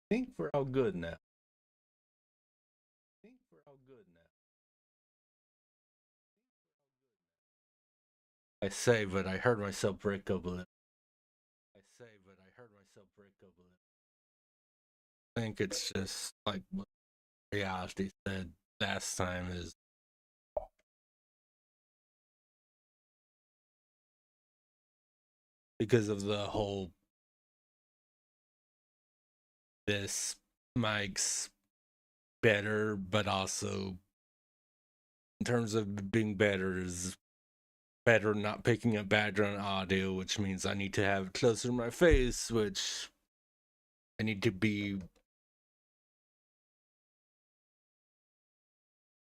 Think we're all good now. Think we're all good now. I say, but I heard myself break up a little. I say, but I heard myself break up a little. I think it's just like what reality said last time is because of the whole this mic's better, but also in terms of being better is better not picking up background audio, which means I need to have it closer to my face, which I need to be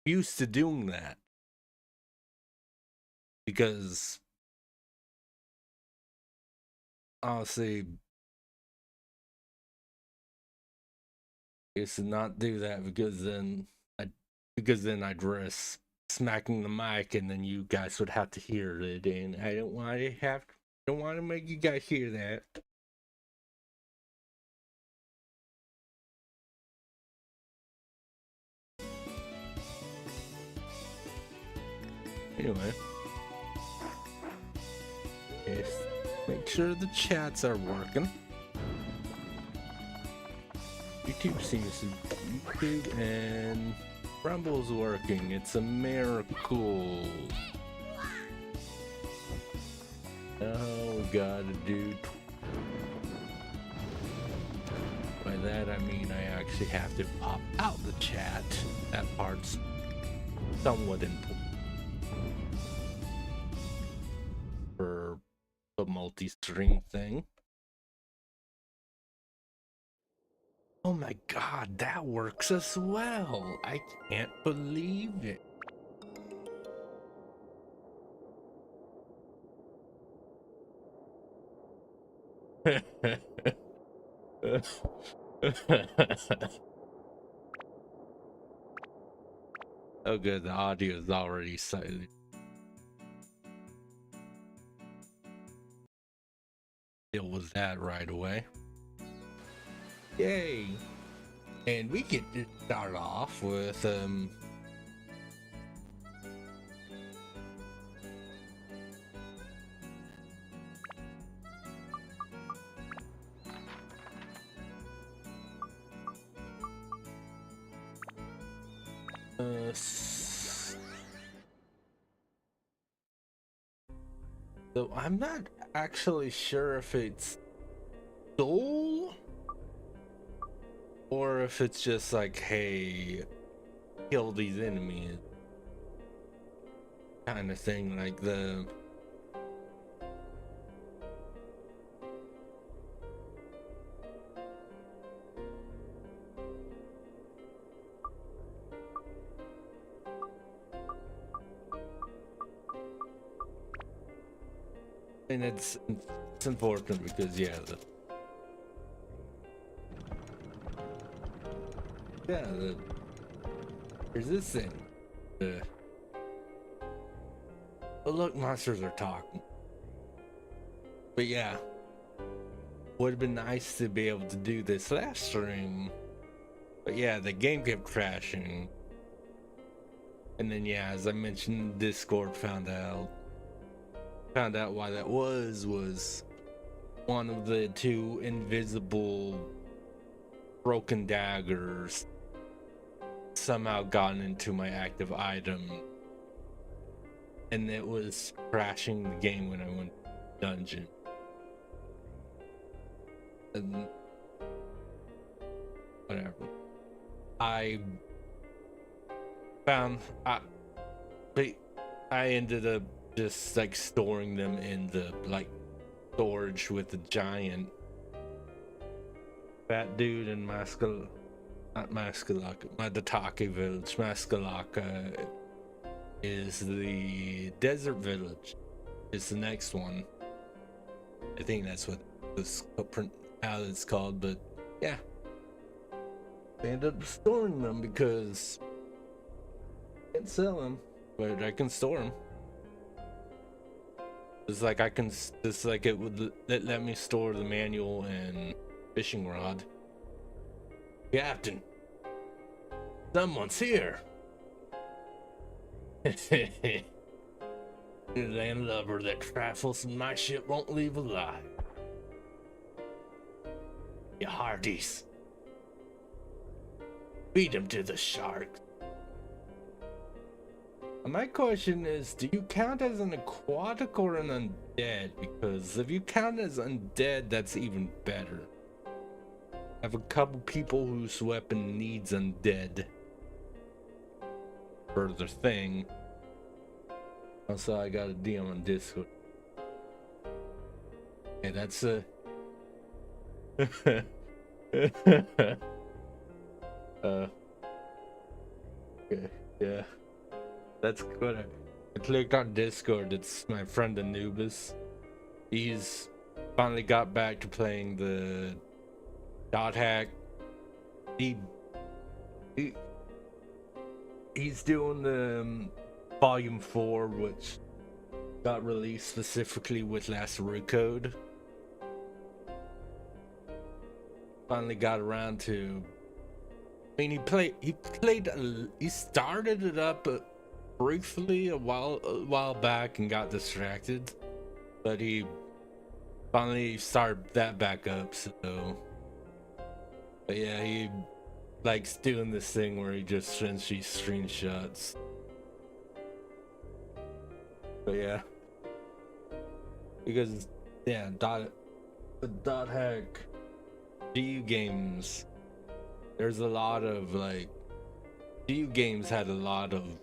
used to doing that because honestly, I used to not do that because then I'd risk smacking the mic and then you guys would have to hear it, and I don't want to make you guys hear that. Anyway, yes, make sure the chats are working. YouTube seems to YouTube and Rumble's working. It's a miracle. Oh, we gotta do. By that I mean I actually have to pop out the chat. That part's somewhat important for the multi-string thing. Oh my god, that works as well. I can't believe it. Oh good, the audio is already silent. Deal with that right away. Yay! And we get to start off with so I'm not actually sure if it's soul or if it's just like, hey, kill these enemies kind of thing, like the and it's important because there's this thing. Oh look, monsters are talking. But yeah, would have been nice to be able to do this last stream. But yeah, the game kept crashing. And then yeah, as I mentioned, Discord found out why that was one of the two invisible broken daggers somehow gotten into my active item, and it was crashing the game when I went to the dungeon. And whatever. I ended up just like storing them in the like storage with the giant fat dude in not Maskalaka, the Taki village. Maskalaka is the desert village. It's the next one. I think that's what this footprint how it's called, but yeah. I ended up storing them because I can't sell them, but I can store them. It's like it would let me store the manual and fishing rod. Captain, someone's here. The landlubber that trifles in my ship won't leave alive. You hearties. Feed him to the sharks. My question is, do you count as an aquatic or an undead? Because if you count as undead, that's even better. I have a couple people whose weapon needs undead for their thing. Also, I got a DM on Discord. Hey, that's a... okay, yeah. That's good. I clicked on Discord. It's my friend Anubis. He's finally got back to playing the dot hack. He's doing the volume 4, which got released specifically with last recode. Finally got around to. I mean, he started it up briefly a while back and got distracted, but he finally started that back up. So, but yeah, he likes doing this thing where he just sends these screenshots. But yeah, because yeah, the dot hack GU games. There's a lot of like GU games had a lot of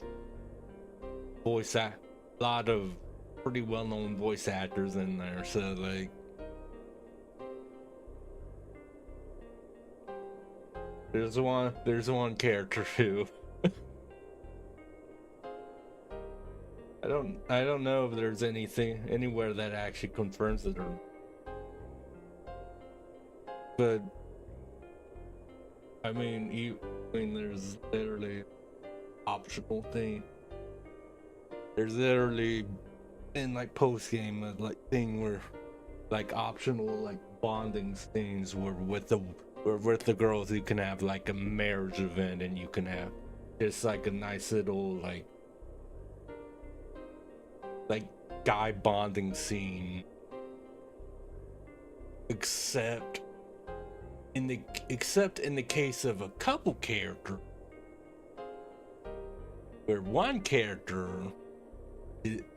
pretty well-known voice actors in there, so like there's one character who I don't know if there's anything anywhere that actually confirms it or, but I mean there's literally optional thing. There's literally in like post game like thing where like optional like bonding things where with the girls you can have like a marriage event and you can have just like a nice little like guy bonding scene, except in the case of a couple character where one character,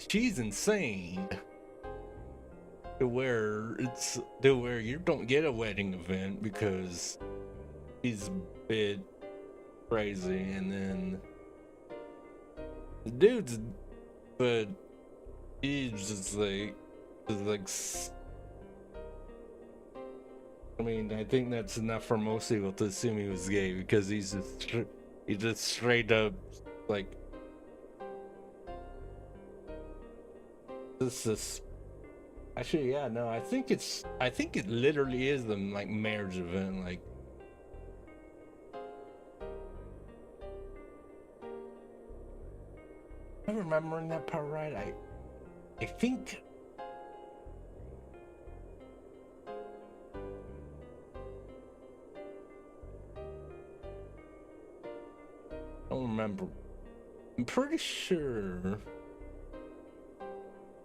she's insane to where you don't get a wedding event because she's a bit crazy, and then the dude's, but he's just like I mean, I think that's enough for most people to assume he was gay because he's just straight up like this is actually, yeah, no, I think it literally is the like marriage event. Like, am I remembering that part right? I think I don't remember. I'm pretty sure.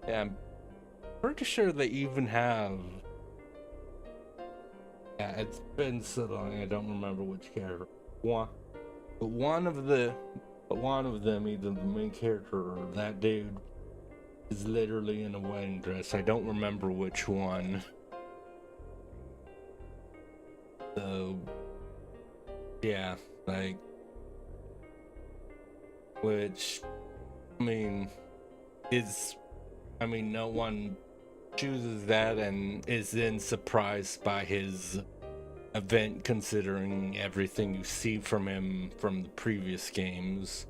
Yeah, I'm pretty sure they even have. Yeah, it's been so long I don't remember which character. One of them, either the main character or that dude, is literally in a wedding dress. I don't remember which one. So, yeah, like, which, I mean, no one chooses that and is then surprised by his event, considering everything you see from him from the previous games.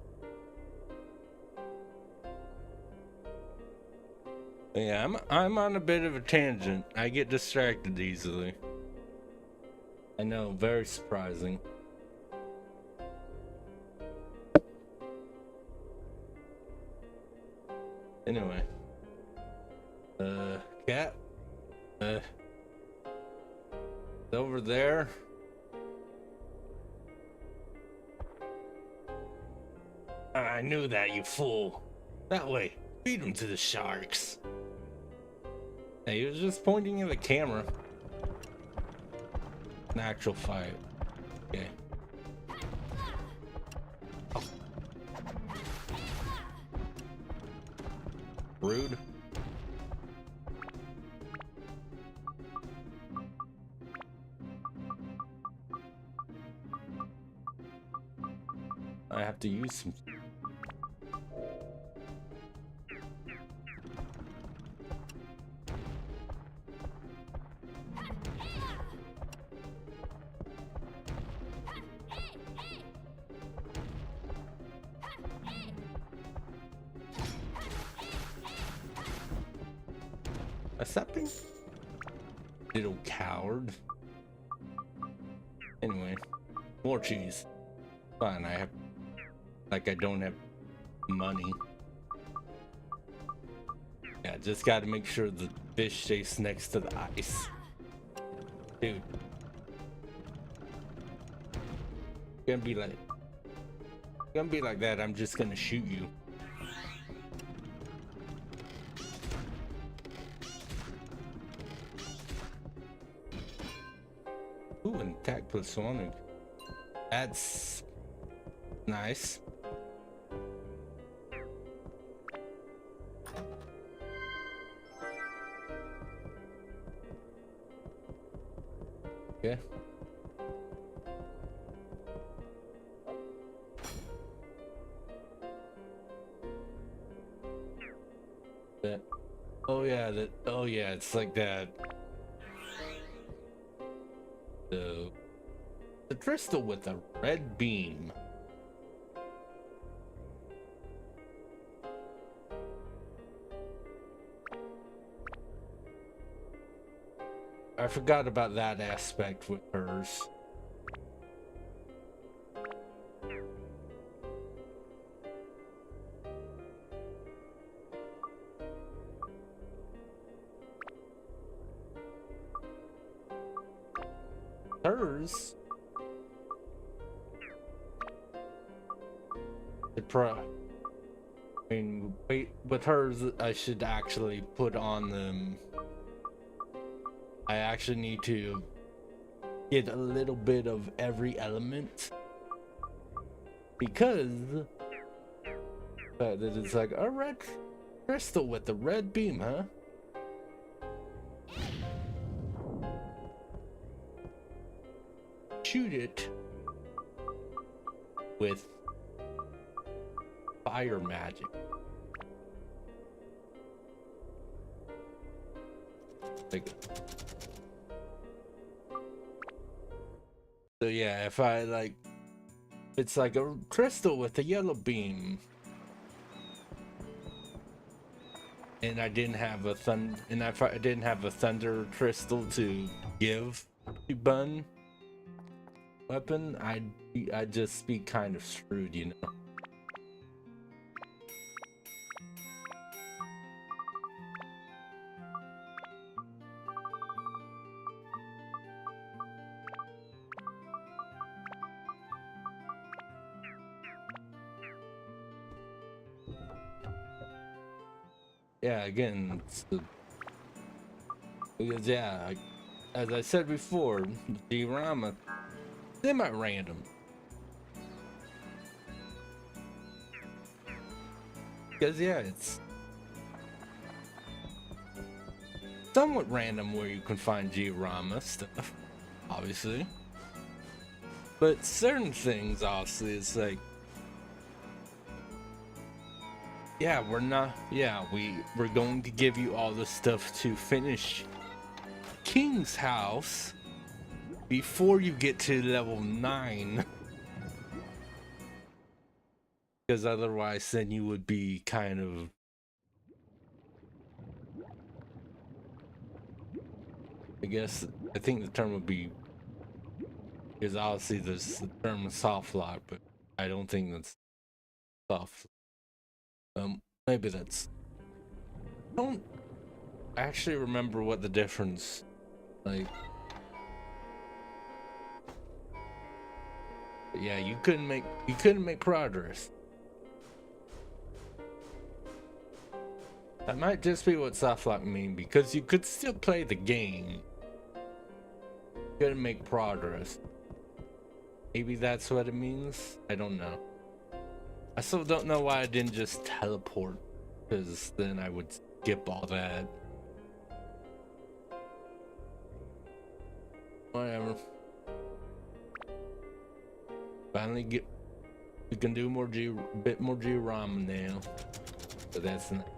Yeah, I'm on a bit of a tangent. I get distracted easily. I know, very surprising. Anyway, cat, over there. I knew that, you fool. That way, feed him to the sharks. Hey, he was just pointing at the camera. An actual fight. Okay. Oh. Rude. I have to use some. Something? Little coward. Anyway, more cheese. Fine, I have. Like, I don't have money. Yeah, just gotta make sure the fish stays next to the ice. Dude. Gonna be like that, I'm just gonna shoot you. Ooh, an attack plus one. That's nice. Okay. That. Oh yeah. That. Oh yeah. It's like that. The crystal with a red beam. I forgot about that aspect with hers. Hers. I mean, wait, with hers, I should actually put on them. I actually need to get a little bit of every element because that it's like a red crystal with the red beam, huh? Shoot it with fire magic. Like, so yeah, if I like, it's like a crystal with a yellow beam, and I didn't have a I didn't have a thunder crystal to give to Bun weapon, I'd just be kind of screwed, you know. Yeah, again, because yeah, as I said before, the diorama semi-random. Because yeah, it's somewhat random where you can find diorama stuff, obviously. But certain things, obviously, it's like, yeah, we're going to give you all the stuff to finish King's house before you get to level 9. Because otherwise then you would be kind of, I think the term would be, because obviously there's the term soft lock, but I don't think that's soft. Maybe that's, I don't actually remember what the difference, like, yeah, you couldn't make progress. That might just be what softlock mean, because you could still play the game. You gotta make progress. Maybe that's what it means? I don't know. I still don't know why I didn't just teleport, because then I would skip all that. Whatever. Finally we can do more bit more G-ROM now. So that's not.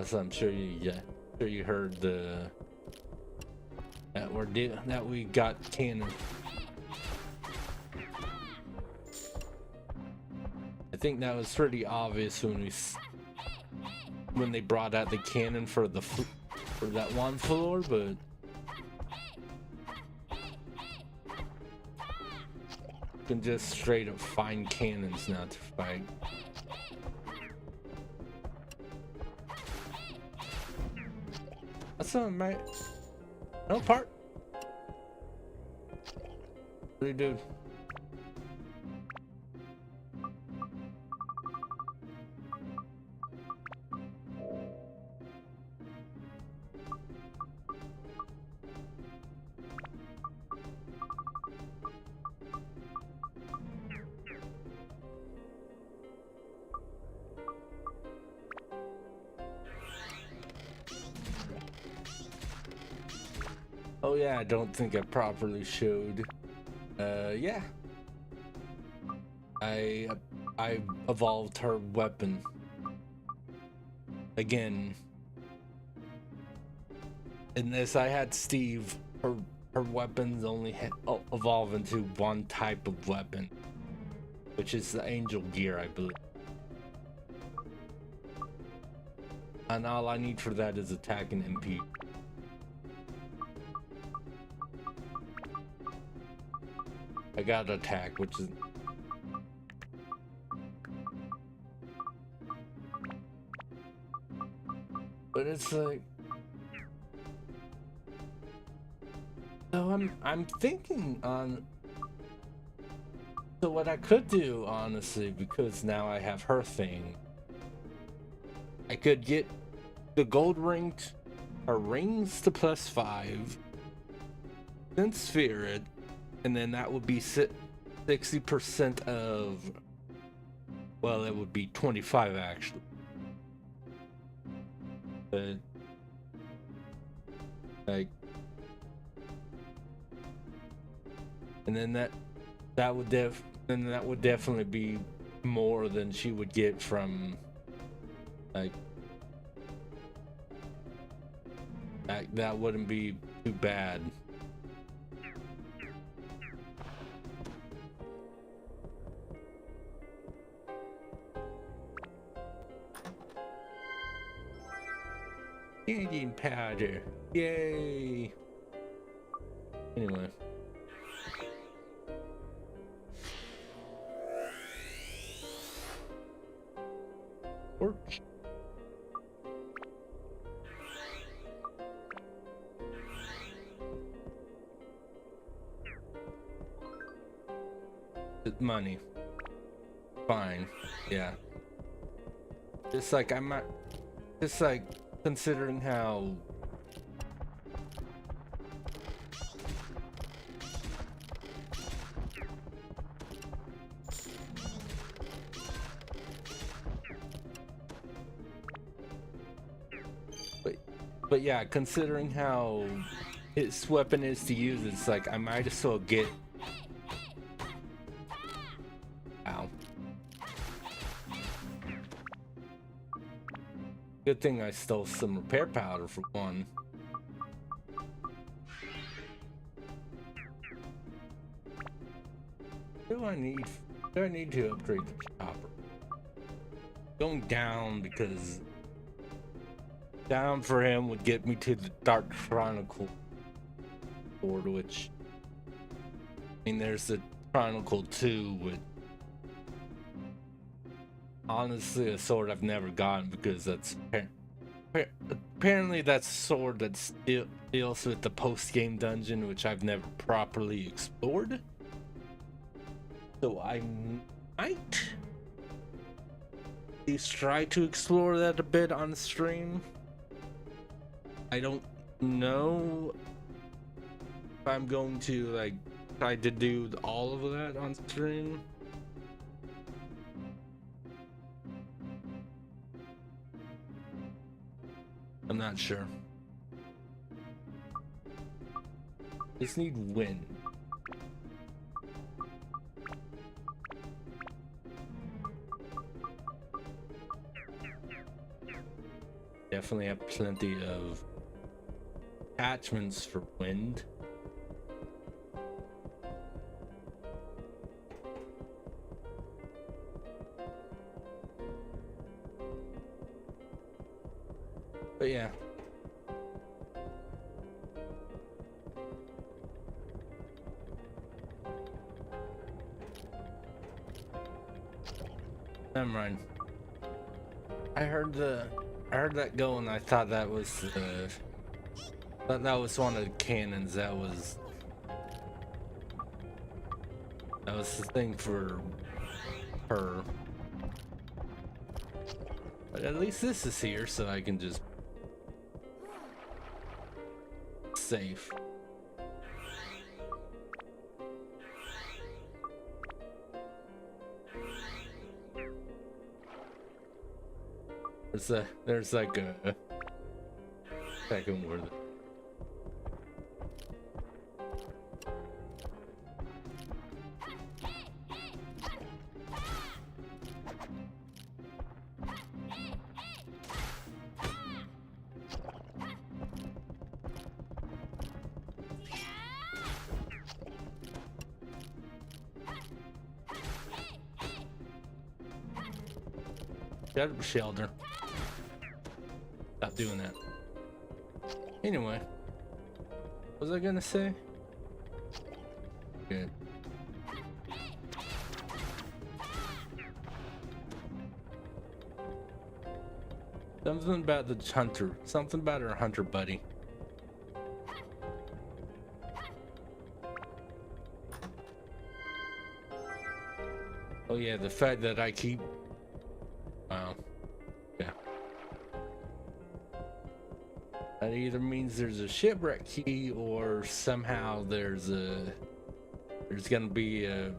So I'm sure you heard the that we got cannon. I think that was pretty obvious when they brought out the cannon for that one floor, but you can just straight up find cannons now to fight. That's not my no part. What do you do? Oh yeah, I don't think I properly showed. Yeah. I evolved her weapon. Again. In this, I had Steve. Her weapons only evolve into one type of weapon, which is the Angel Gear, I believe. And all I need for that is attack and MP. I got attack, which is but it's like, so I'm thinking on, so what I could do, honestly, because now I have her thing, I could get the gold ring, her rings to +5, then sphere it. And then that would be 60% of, well, it would be 25 actually. But like, and then that would definitely be more than she would get from like that wouldn't be too bad. Candy powder, yay! Anyway, torch. Money, fine, yeah. Just like I might, just like. Considering how but yeah, considering how his weapon is to use, it's like I might as well get. Ow. Good thing I stole some repair powder for one. Do I need to upgrade the chopper? Going down, because down for him would get me to the Dark Chronicle sword, which, I mean, there's the Chronicle 2 with honestly a sword I've never gotten, because that's apparently that's a sword that deals with the post-game dungeon, which I've never properly explored. So I might at least try to explore that a bit on stream. I don't know if I'm going to like try to do all of that on stream. I'm not sure. Just need wind. Definitely have plenty of attachments for wind. But yeah. Never mind. I heard that go and I thought that was one of the cannons that was the thing for her. But at least this is here so I can just safe. There's like a second word. Shut up, Shelter. Stop doing that. Anyway, what was I gonna say? Good. Something about the hunter. Something about our hunter buddy. Oh yeah, the fact that I keep. Wow. Yeah. That either means there's a shipwreck key or somehow there's gonna be a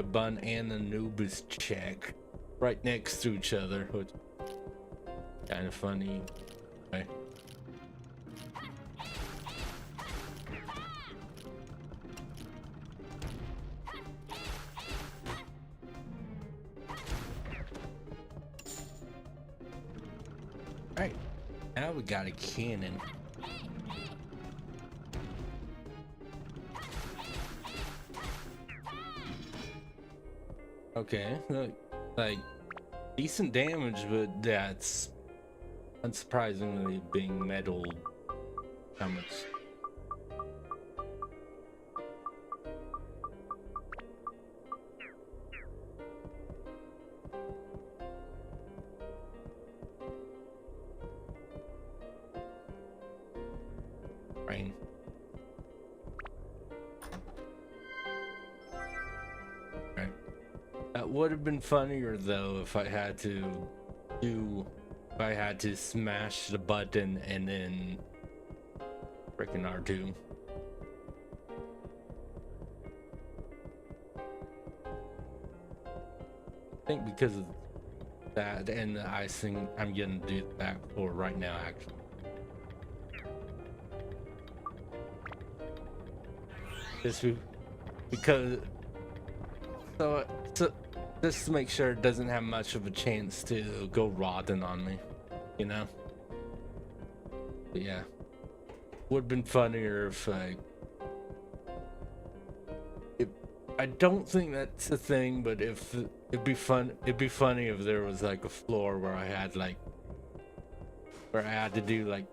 Bun and Anubis check right next to each other, which kind of funny. Right? Alright, now we got a cannon. Okay, like decent damage, but that's unsurprisingly being metal helmets. Rain. Okay. That would have been funnier though if I had to smash the button and then freaking R2. I think because of that and the icing, I'm gonna do that for right now actually. Just because so just to make sure it doesn't have much of a chance to go rotten on me, you know? But yeah, would have been funnier if I don't think that's a thing, but if it'd be funny if there was like a floor where I had to do like.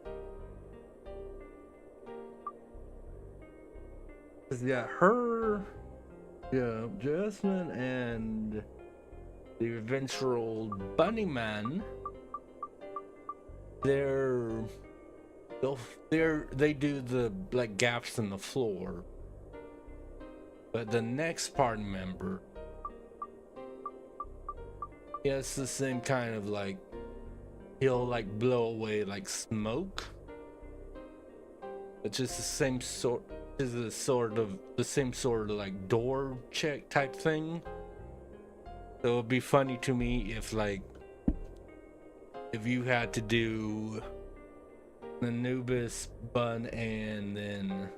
Yeah, Jasmine and the eventual Bunnyman, they do the like gaps in the floor, But the next party member, he has the same kind of like, he'll like blow away like smoke. It's just the same sort, is the same sort of like door check type thing. So it would be funny to me if like, if you had to do Anubis, Bun, and then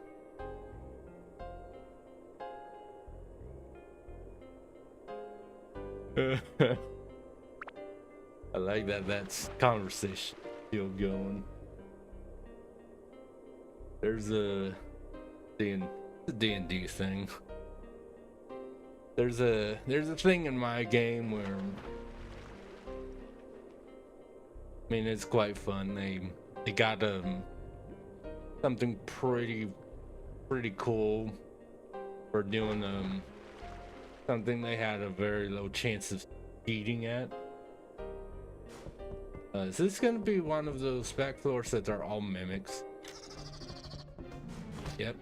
I like that. That's conversation still going. There's a D&D thing. There's a thing in my game where, I mean, it's quite fun. They got something pretty cool for doing something they had a very low chance of cheating at. Is this gonna be one of those back floors that are all mimics? Yep.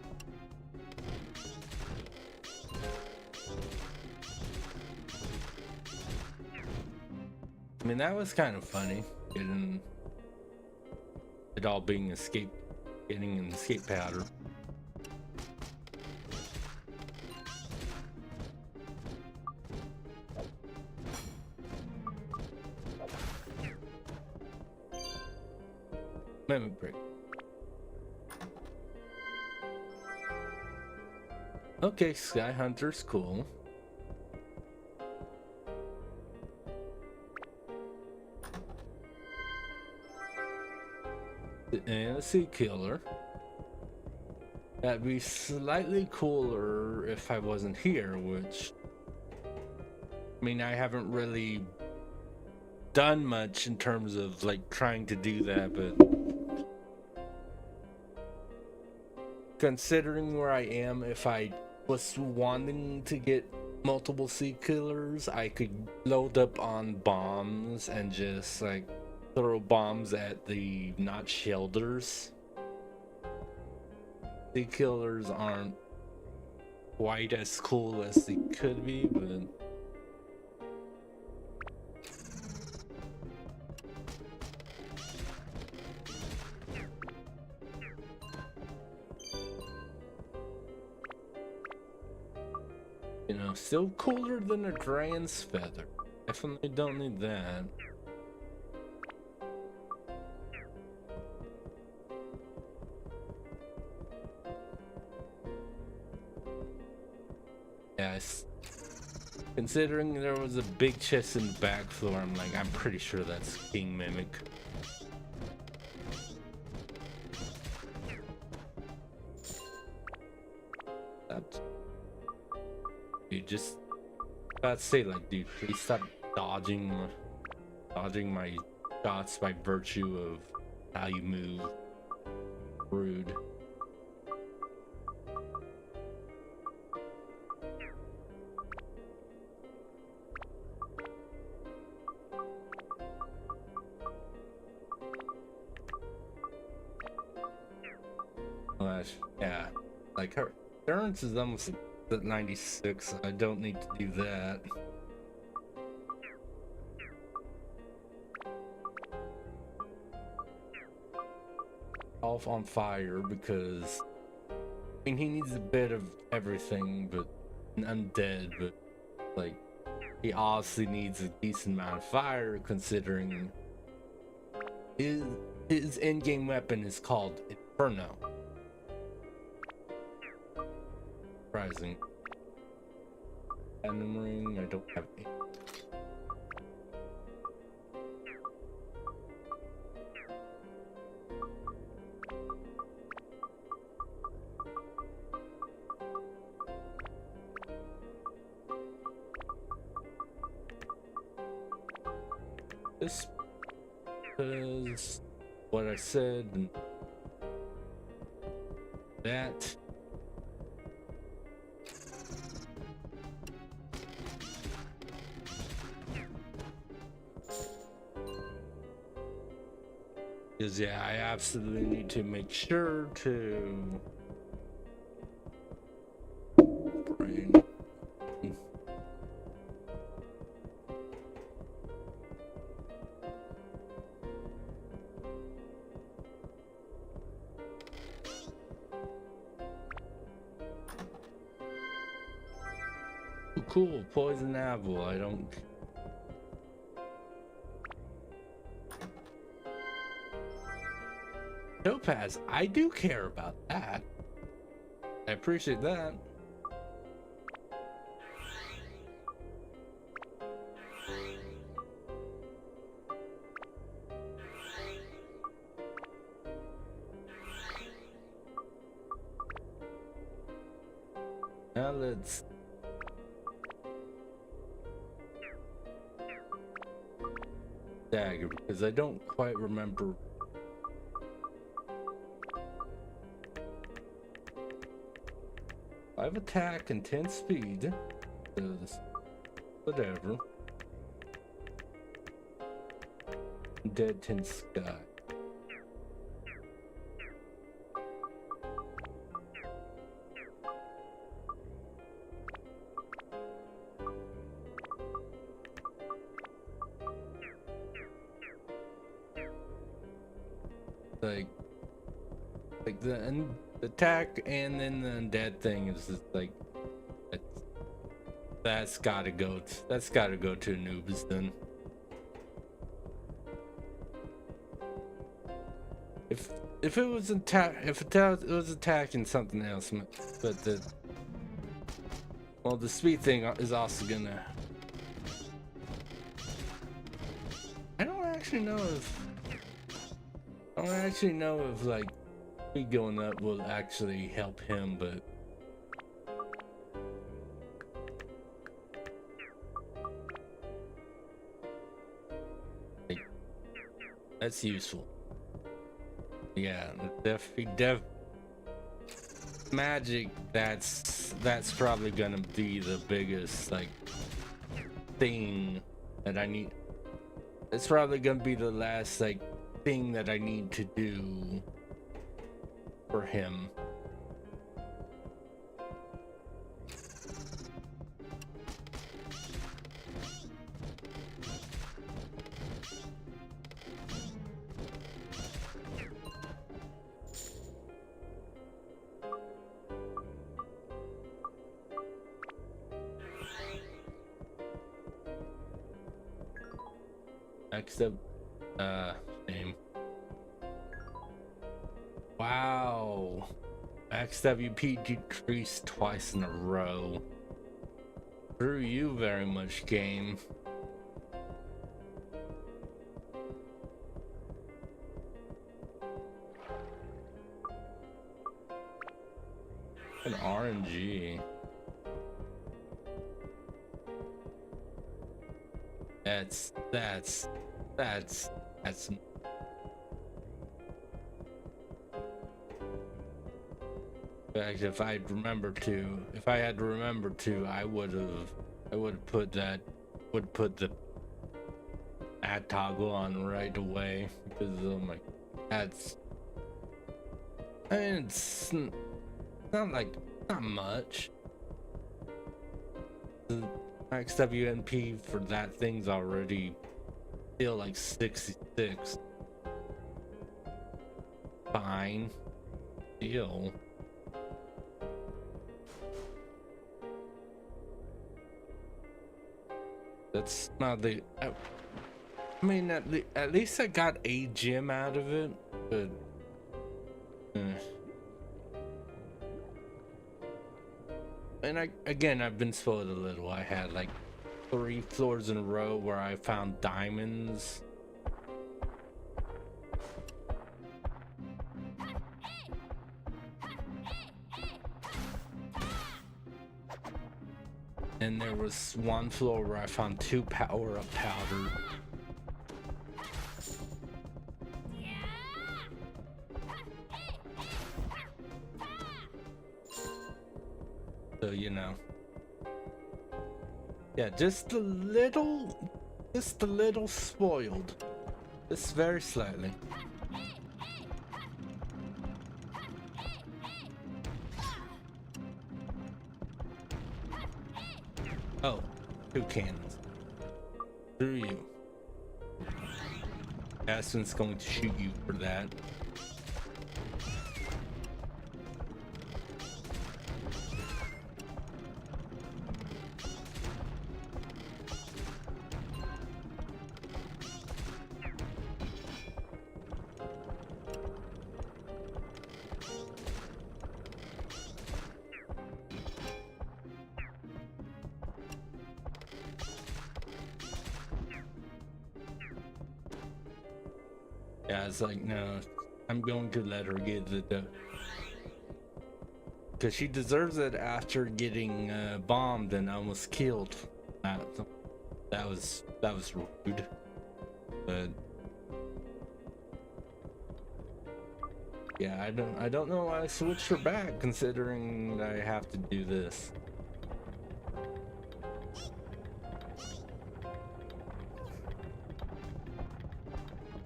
I mean, that was kind of funny, getting it all being getting an escape pattern. Mimic break. Okay, Sky Hunter's cool. And a Sea Killer. That'd be slightly cooler if I wasn't here, which, I mean, I haven't really done much in terms of like trying to do that, but considering where I am, if I was wanting to get multiple Sea Killers, I could load up on bombs and just like throw bombs at the not shelters. Sea Killers aren't quite as cool as they could be, but you know, still cooler than a Dragon's Feather. Definitely don't need that. Yes. Considering there was a big chest in the back floor, I'm pretty sure that's King Mimic. That. Dude, just about to say, like, dude, please stop dodging my shots by virtue of how you move. Rude. Yeah, like her endurance is almost at 96. So I don't need to do that. Off on fire because, I mean, he needs a bit of everything, but undead, but like he obviously needs a decent amount of fire considering his in-game weapon is called Inferno. Surprising. Phantom ring, I don't have any. This is what I said, and that. Because yeah, I absolutely need to make sure to brain. Cool, poison apple. I don't. Topaz, I do care about that. I appreciate that. Now let's dagger, because I don't quite remember. 5 attack and 10 speed. Whatever. Dead 10 sky. Like the attack and then the undead thing is just like that's gotta go to Anubis then. If it was attacking something else, but the speed thing is also gonna. I don't actually know if like speed going up will actually help him, but like, that's useful. Yeah, magic. That's probably gonna be the biggest like thing that I need. It's probably gonna be the last like thing that I need to do for him. Except name. Wow. XWP decreased twice in a row. Screw you very much, game. An RNG. That's in fact, if I had to remember to, I would have put the ad toggle on right away, because oh my, that's, I mean, it's not much. The XWNP for that thing's already still like 66. Fine. Deal. That's not the. I mean, at least I got a gem out of it, but. And I've been spoiled a little. I had like 3 floors in a row where I found diamonds. And there was 1 floor where I found 2 power-up powder. So, you know. Yeah, just a little spoiled. Just very slightly. Oh, 2 cannons. Through you. Aston's going to shoot you for that. Yeah, it's like, no, I'm going to let her get the because she deserves it after getting bombed and almost killed. That was rude. But yeah, I don't know why I switched her back, considering I have to do this.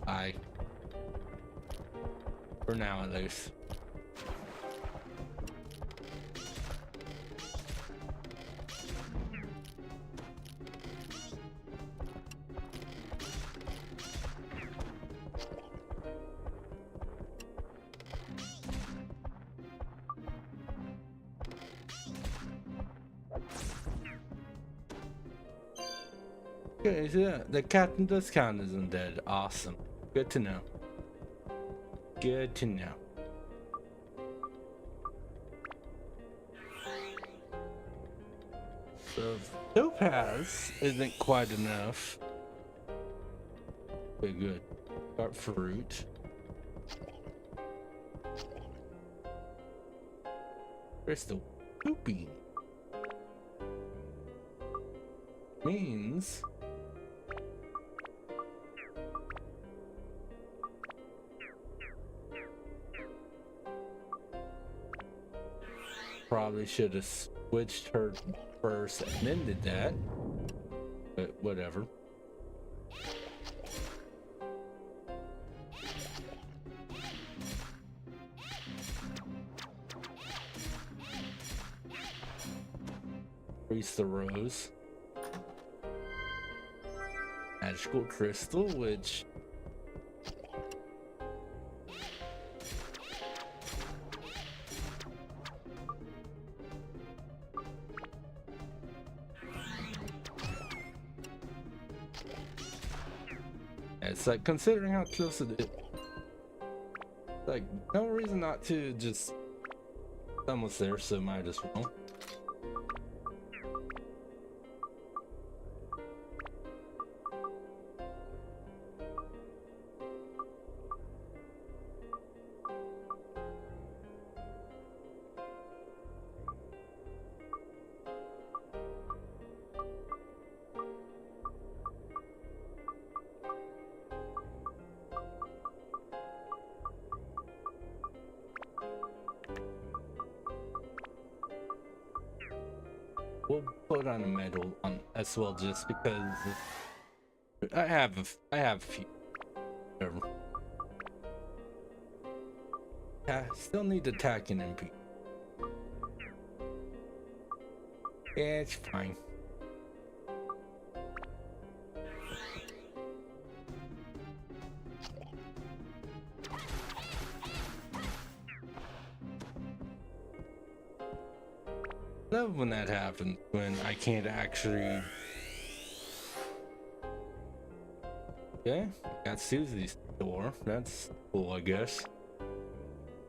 Bye. For now, at least. Okay, so yeah, the captain does count as undead. Awesome. Good to know. Good to know. So topaz isn't quite enough. Okay, good. Got fruit. Crystal poopy means probably should have switched her first and then did that, but whatever. Increase the rose. Magical crystal, which it's like, considering how close it is, like, no reason not to. Just almost there, so might as well. We'll put on a medal on as well, just because I have a few. Whatever. Yeah, still need attack and MP. Yeah, it's fine. Love when that happens, when I can't actually. Okay, got Susie's door. That's cool, I guess.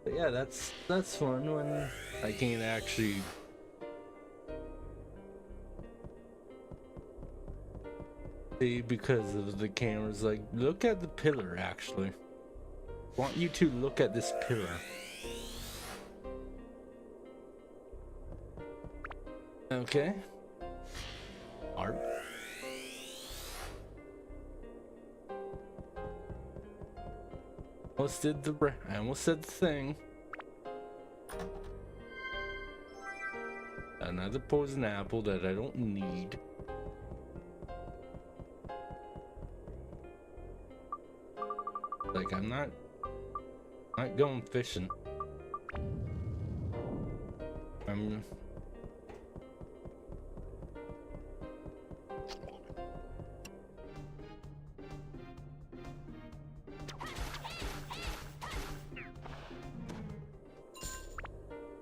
But yeah, that's fun when I can't actually. See, because of the cameras. Like, look at the pillar. Actually, I want you to look at this pillar. Okay. Art. I almost said the thing. Another poison apple that I don't need. Like, I'm not going fishing. I'm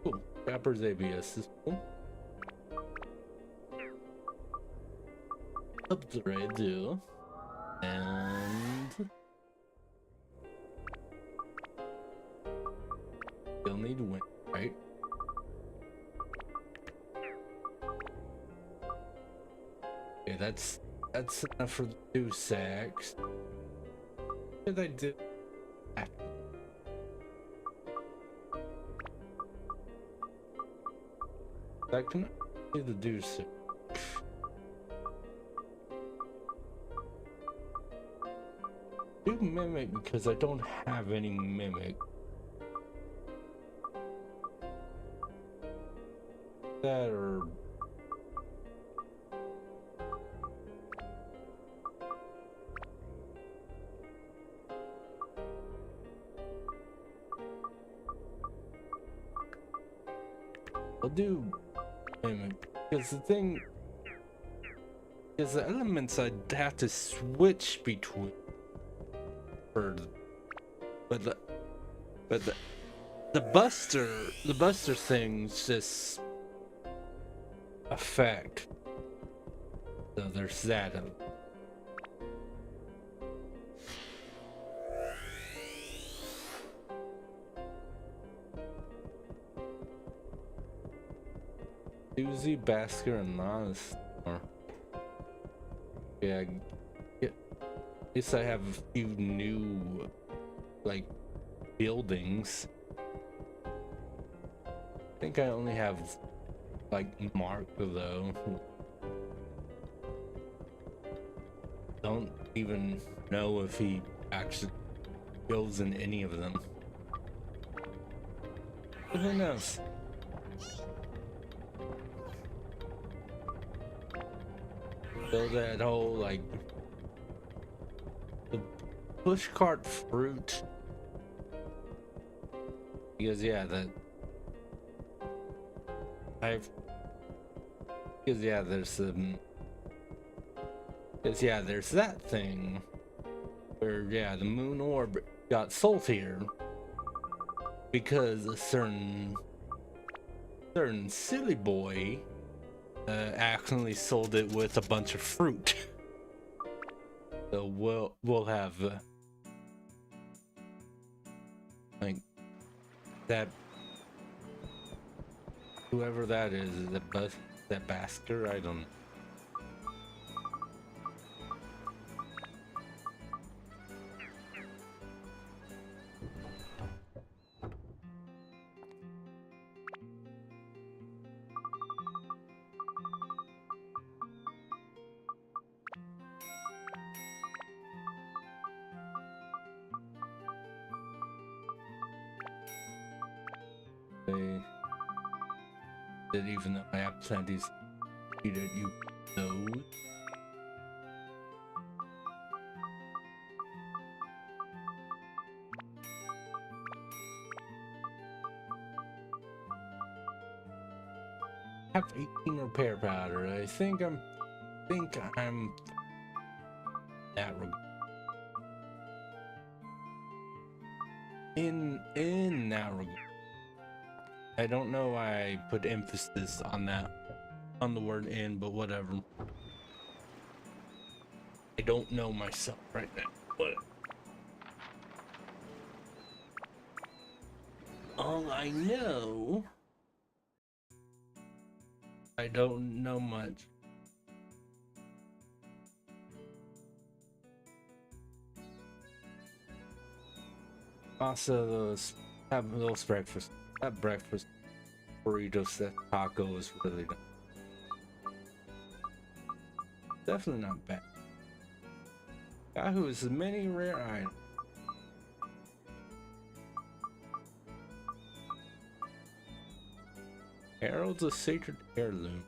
cool. Trapper's ABS is cool. Up the right do. And still need wind, right? Okay, that's enough for the 2 sacks. What did I do? I can see the deuce. Do mimic because I don't have any mimic. That or I'll do mimic because the thing is the elements I'd have to switch between. But the Buster thing's just effect. So there's that. Susie, Basker, and Lana's. Yeah, at least I have a few new, like, buildings. I think I only have, like, Mark, though. Don't even know if he actually builds in any of them. But who knows? So that whole, like, the pushcart fruit, because yeah, there's there's that thing where yeah, the moon orb got saltier because a certain silly boy accidentally sold it with a bunch of fruit. So we'll have like that, whoever that is that Basker, I don't know. That even though I have plenty that you know. I have 18 repair powder. I think I'm that in that regard. I don't know why I put emphasis on that, on the word in, but whatever. I don't know myself right now, but all I know, I don't know much. Also, have those breakfast. That breakfast burritos, that taco is really definitely not bad. Yahoo is a many rare item. Harold's a sacred heirloom.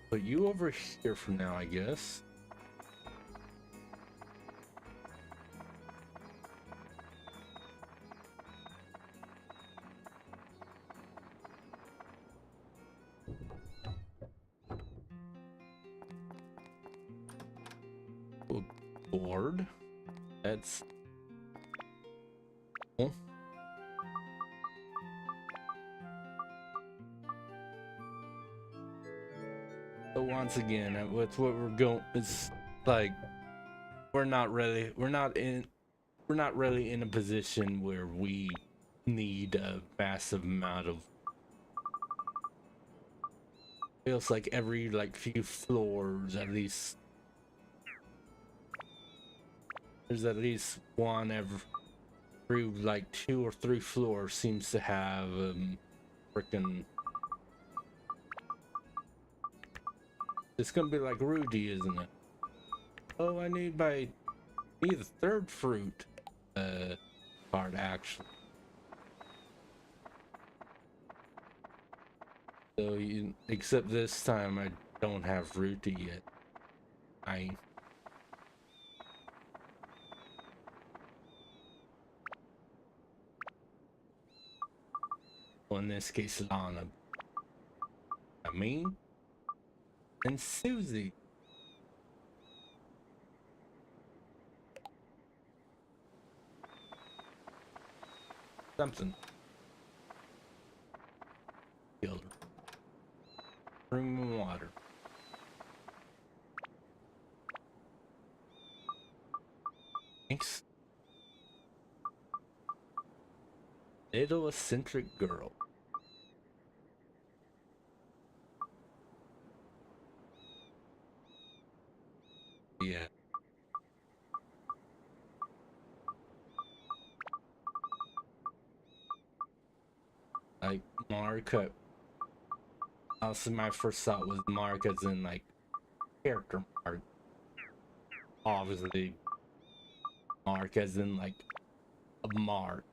Put you over here for now, I guess. Board. That's cool. So once again, with what we're going, it's like we're not really in a position where we need a massive amount of Feels like every like few floors at least there's at least one every like 2 or 3 floors seems to have freaking. It's gonna be like Rudy, isn't it? Oh, I need the third fruit part actually. So except this time I don't have Rudy yet. Well, in this case, Lana. And Susie. Something. Killed her. Bring me water. Thanks. Little eccentric girl. Yeah. Like Mark. Also, my first thought was Mark as in like character Mark. Obviously, Mark as in like a Mark.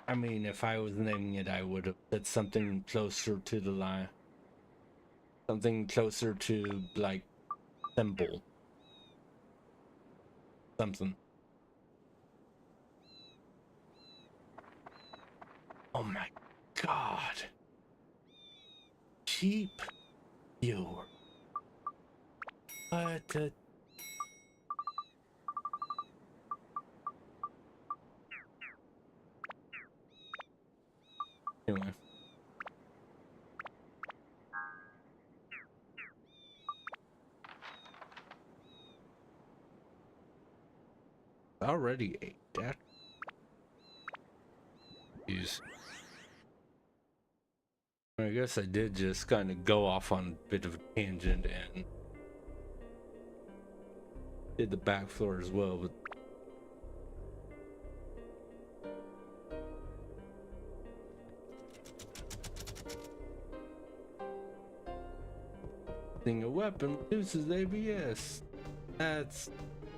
I mean, if I was naming it, I would have said something closer to the line. Something closer to like symbol. Something. Oh my god. Cheap viewer. What the... Anyway. Already ate that. Jeez. I guess I did just kind of go off on a bit of a tangent and did the back floor as well, but using a weapon reduces ABS. That's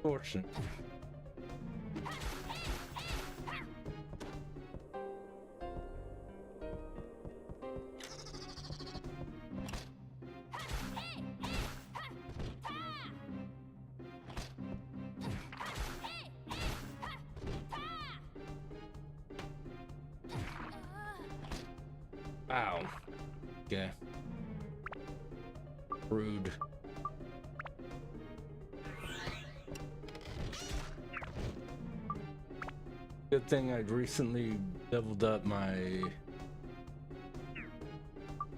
fortunate. Wow. Okay. Rude. Good thing I'd recently leveled up my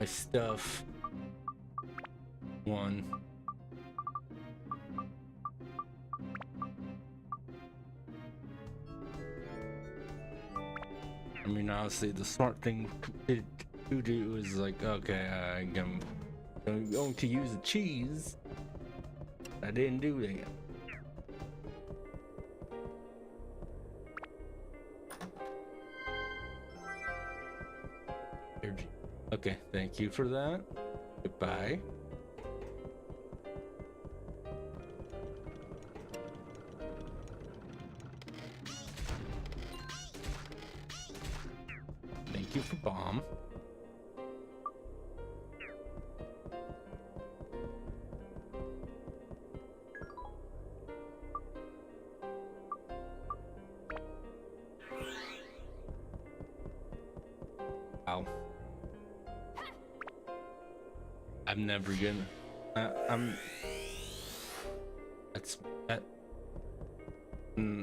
stuff. One. I mean, honestly, the smart thing to do is like, okay, I'm going to use the cheese. I didn't do that. Okay, thank you for that. Goodbye. Thank you for bomb. Ow. I'm never gonna.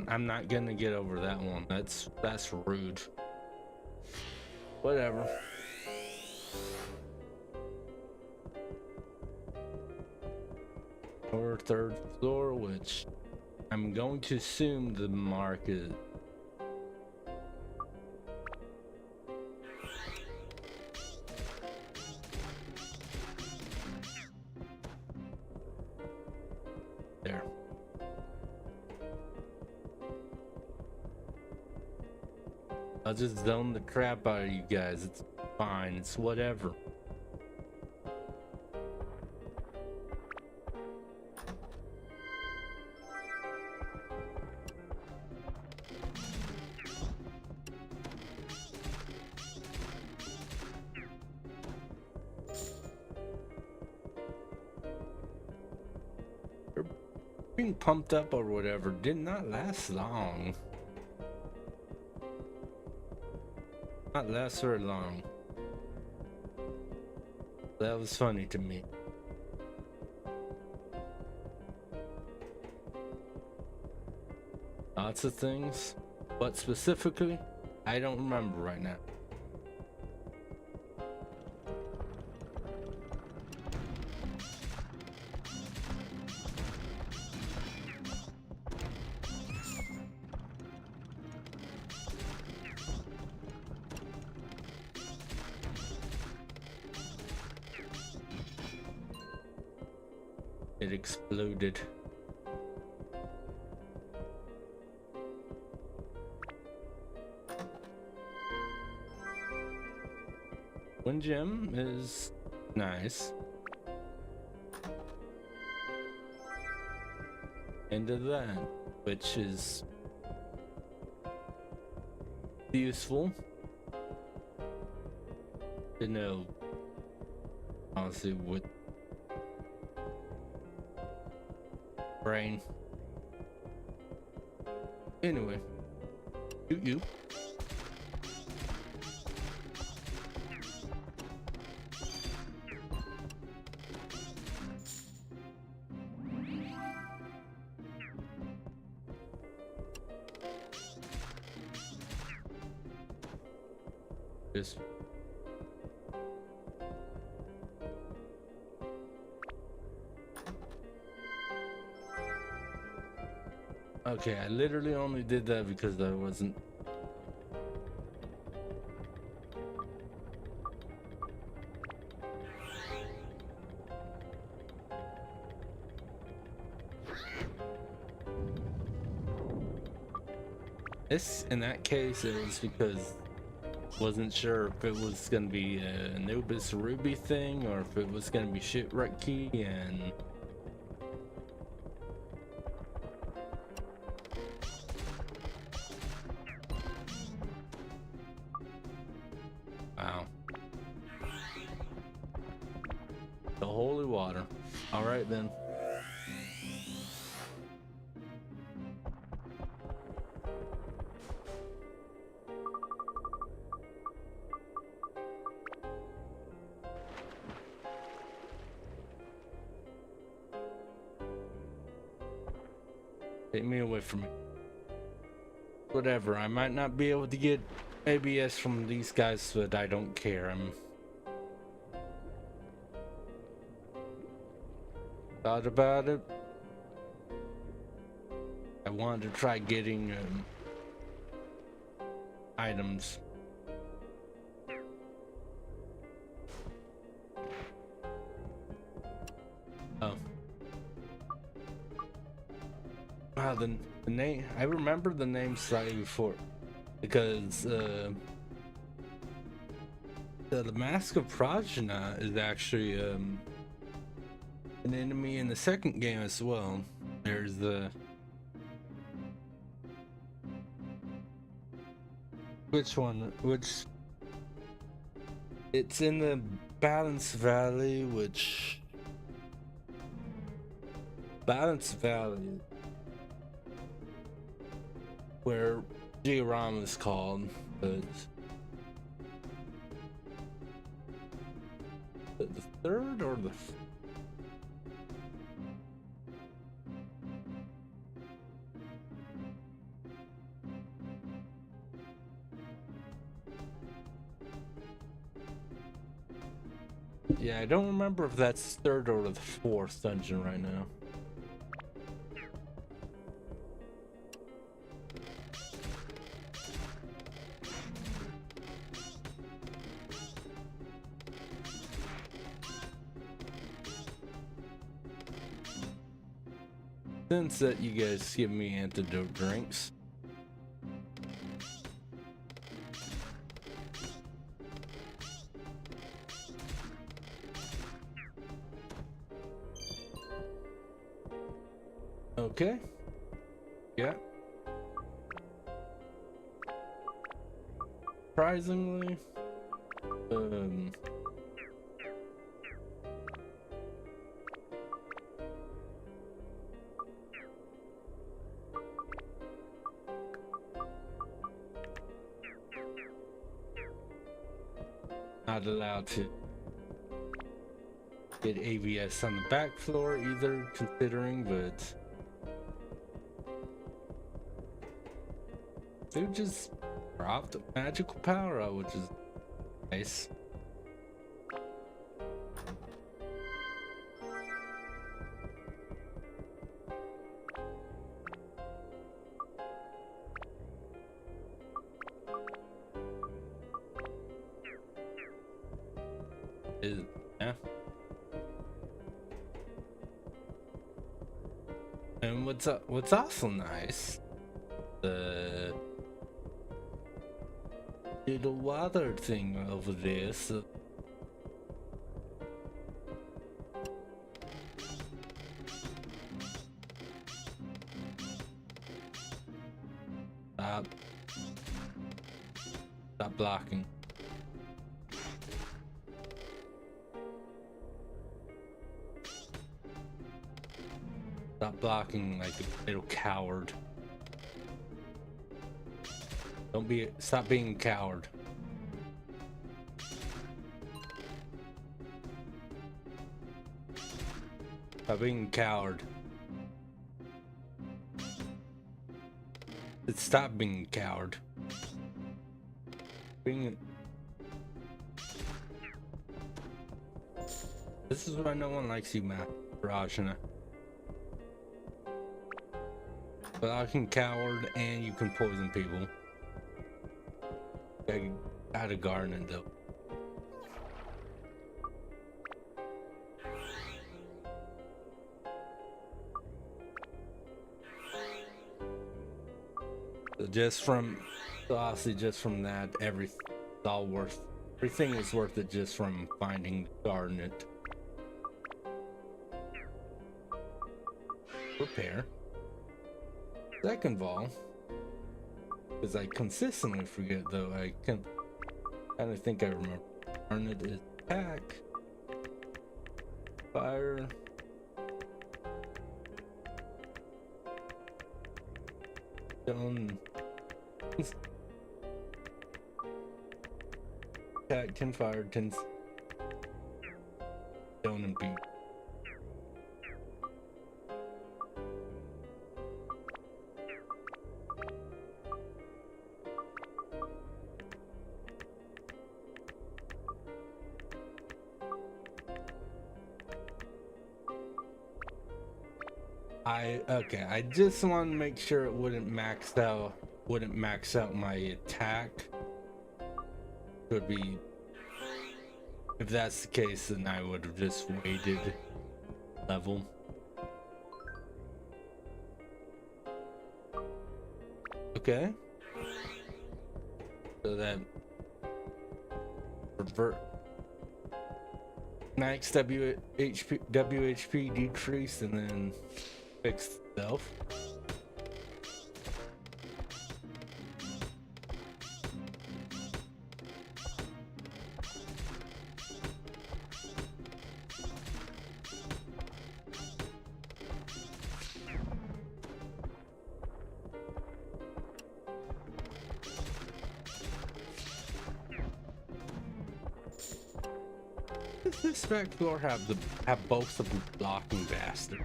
I'm not gonna get over that one. That's rude. Whatever. Or third floor, which I'm going to assume the mark is. I'll just zone the crap out of you guys. It's fine. It's whatever. Being pumped up or whatever did not last long. Not last very long. That was funny to me. Lots of things, but specifically, I don't remember right now. It exploded. One gem is nice. Into that, which is useful to know, honestly, with brain. Anyway, you. Just okay, I literally only did that because I wasn't. In that case, it was because wasn't sure if it was gonna be a Anubis Ruby thing or if it was gonna be Shipwreck Key, and wow, the holy water. All right then. Take me away from me. Whatever, I might not be able to get ABS from these guys, but I don't care. I'm thought about it. I wanted to try getting items. Oh. Wow, the name, I remember the name slightly before because the Mask of Prajna is actually an enemy in the second game as well. There's the which one? Which it's in the Balance Valley, which Balance Valley, where Georam is called, but the third or the yeah, I don't remember if that's third or the fourth dungeon right now. Since that you guys give me antidote drinks. Okay. Yeah. Surprisingly, not allowed to get AVS on the back floor either, considering, but they just dropped magical power out, which is nice. Yeah. And what's also nice, the little water thing over there. So stop blocking. Stop blocking like a little coward. Stop being a coward. Stop being a coward. Stop being a coward. This is why no one likes you, Matt Rajana. Blocking coward, and you can poison people. Out of garden though. So obviously just from that, everything is worth it just from finding Garnet. Repair. Second of all, because I consistently forget though, I think I remember. Garnet is attack, fire, stone, attack, 10 fire, 10 stone, and beat. Okay, I just want to make sure it wouldn't max out my attack. Would be, if that's the case, then I would have just waited level. Okay. So that revert max WHP decrease and then fix itself. Does this back floor have both of them blocking bastard?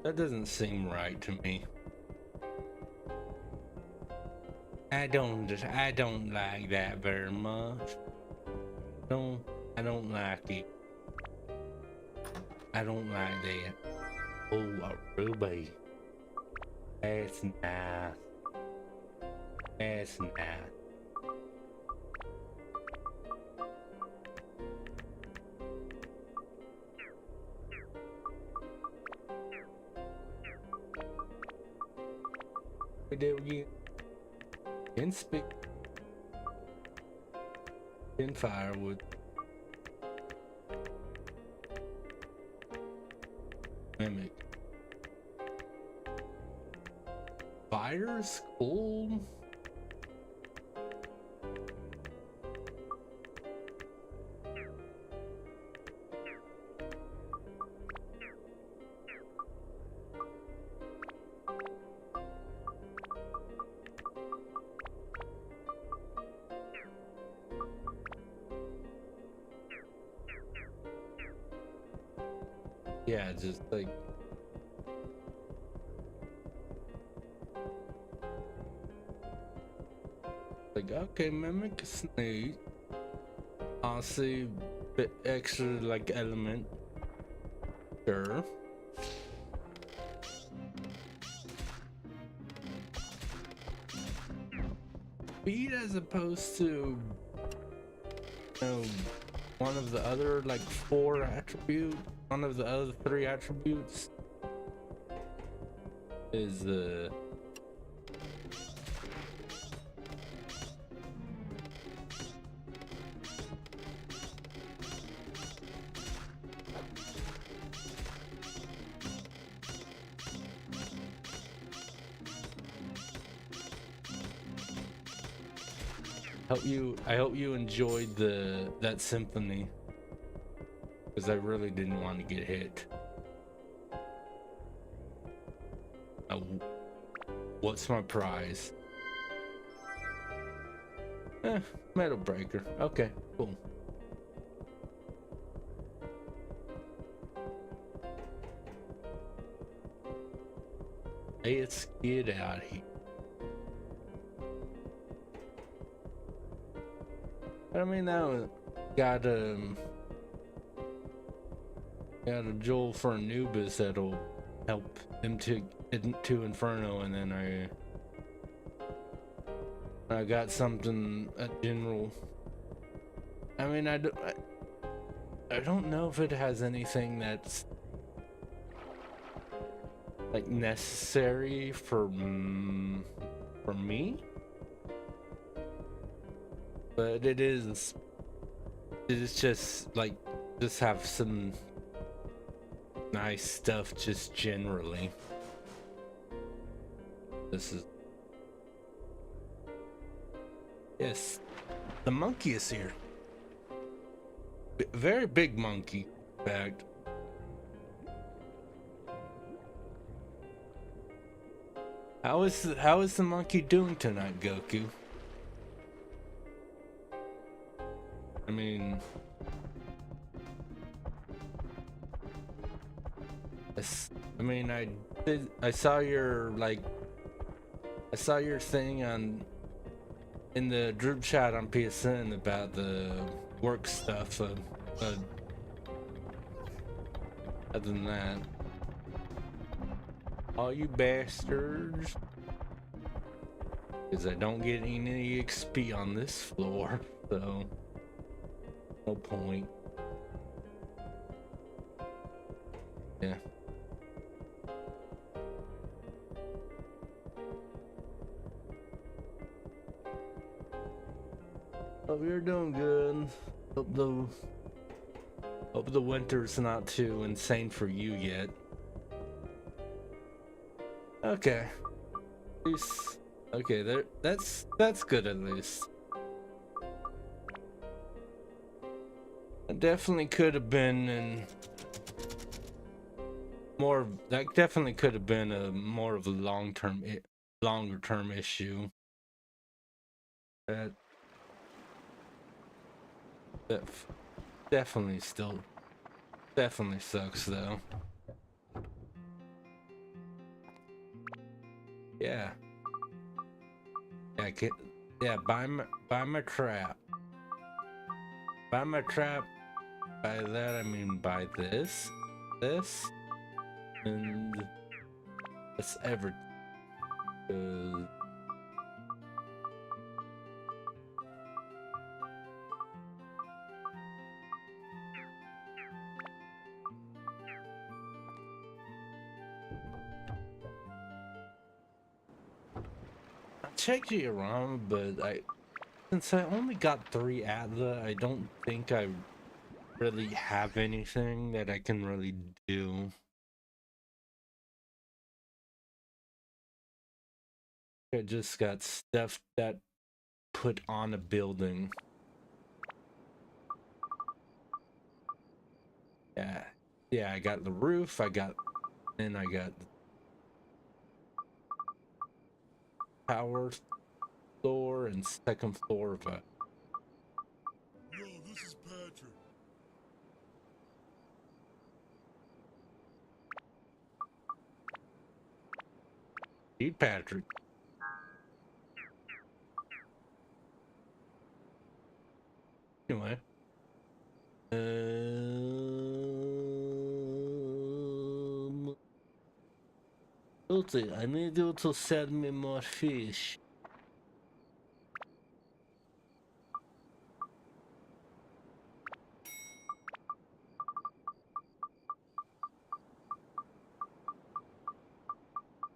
That doesn't seem right to me. I don't like that very much. I don't like it. I don't like that. Oh, a ruby. That's nice. That's nice. We do again. In speak. In firewood. Mimic. Fire's cool. Yeah, just like okay, Mimic is neat. I'll see bit extra like element. Sure. Speed as opposed to, you know, one of the other like 4 attribute, one of the other 3 attributes is I hope you enjoyed that symphony, because I really didn't want to get hit. What's my prize? Metal breaker. Okay, cool. Let's get out here. I mean, now got a Joel for Anubis that'll help him to Inferno, and then I got something at General. I mean, I don't know if it has anything that's like necessary for me, but it is just like just have some nice stuff just generally. This is, yes, the monkey is here. Very big monkey, in fact. How is the monkey doing tonight, Goku? I mean, I saw your thing in the group chat on PSN about the work stuff. Other than that, all you bastards, because I don't get any XP on this floor, so no point. Yeah. Hope you're doing good. Hope the winter's not too insane for you yet. Okay. Okay, that's good at least. It definitely could have been that definitely could have been a more of a longer term issue. That definitely sucks though. Yeah. Buy my trap. Buy my trap. By that I mean buy this, and that's everything. I checked it around, but since I only got 3 Atla, I don't think I really have anything that I can really do. just got stuff that put on a building. Yeah, I got the roof, I got the power floor and second floor of a. Yo, this is Patrick. Hey, Patrick. Anyway. Lucy, I need you to sell me more fish.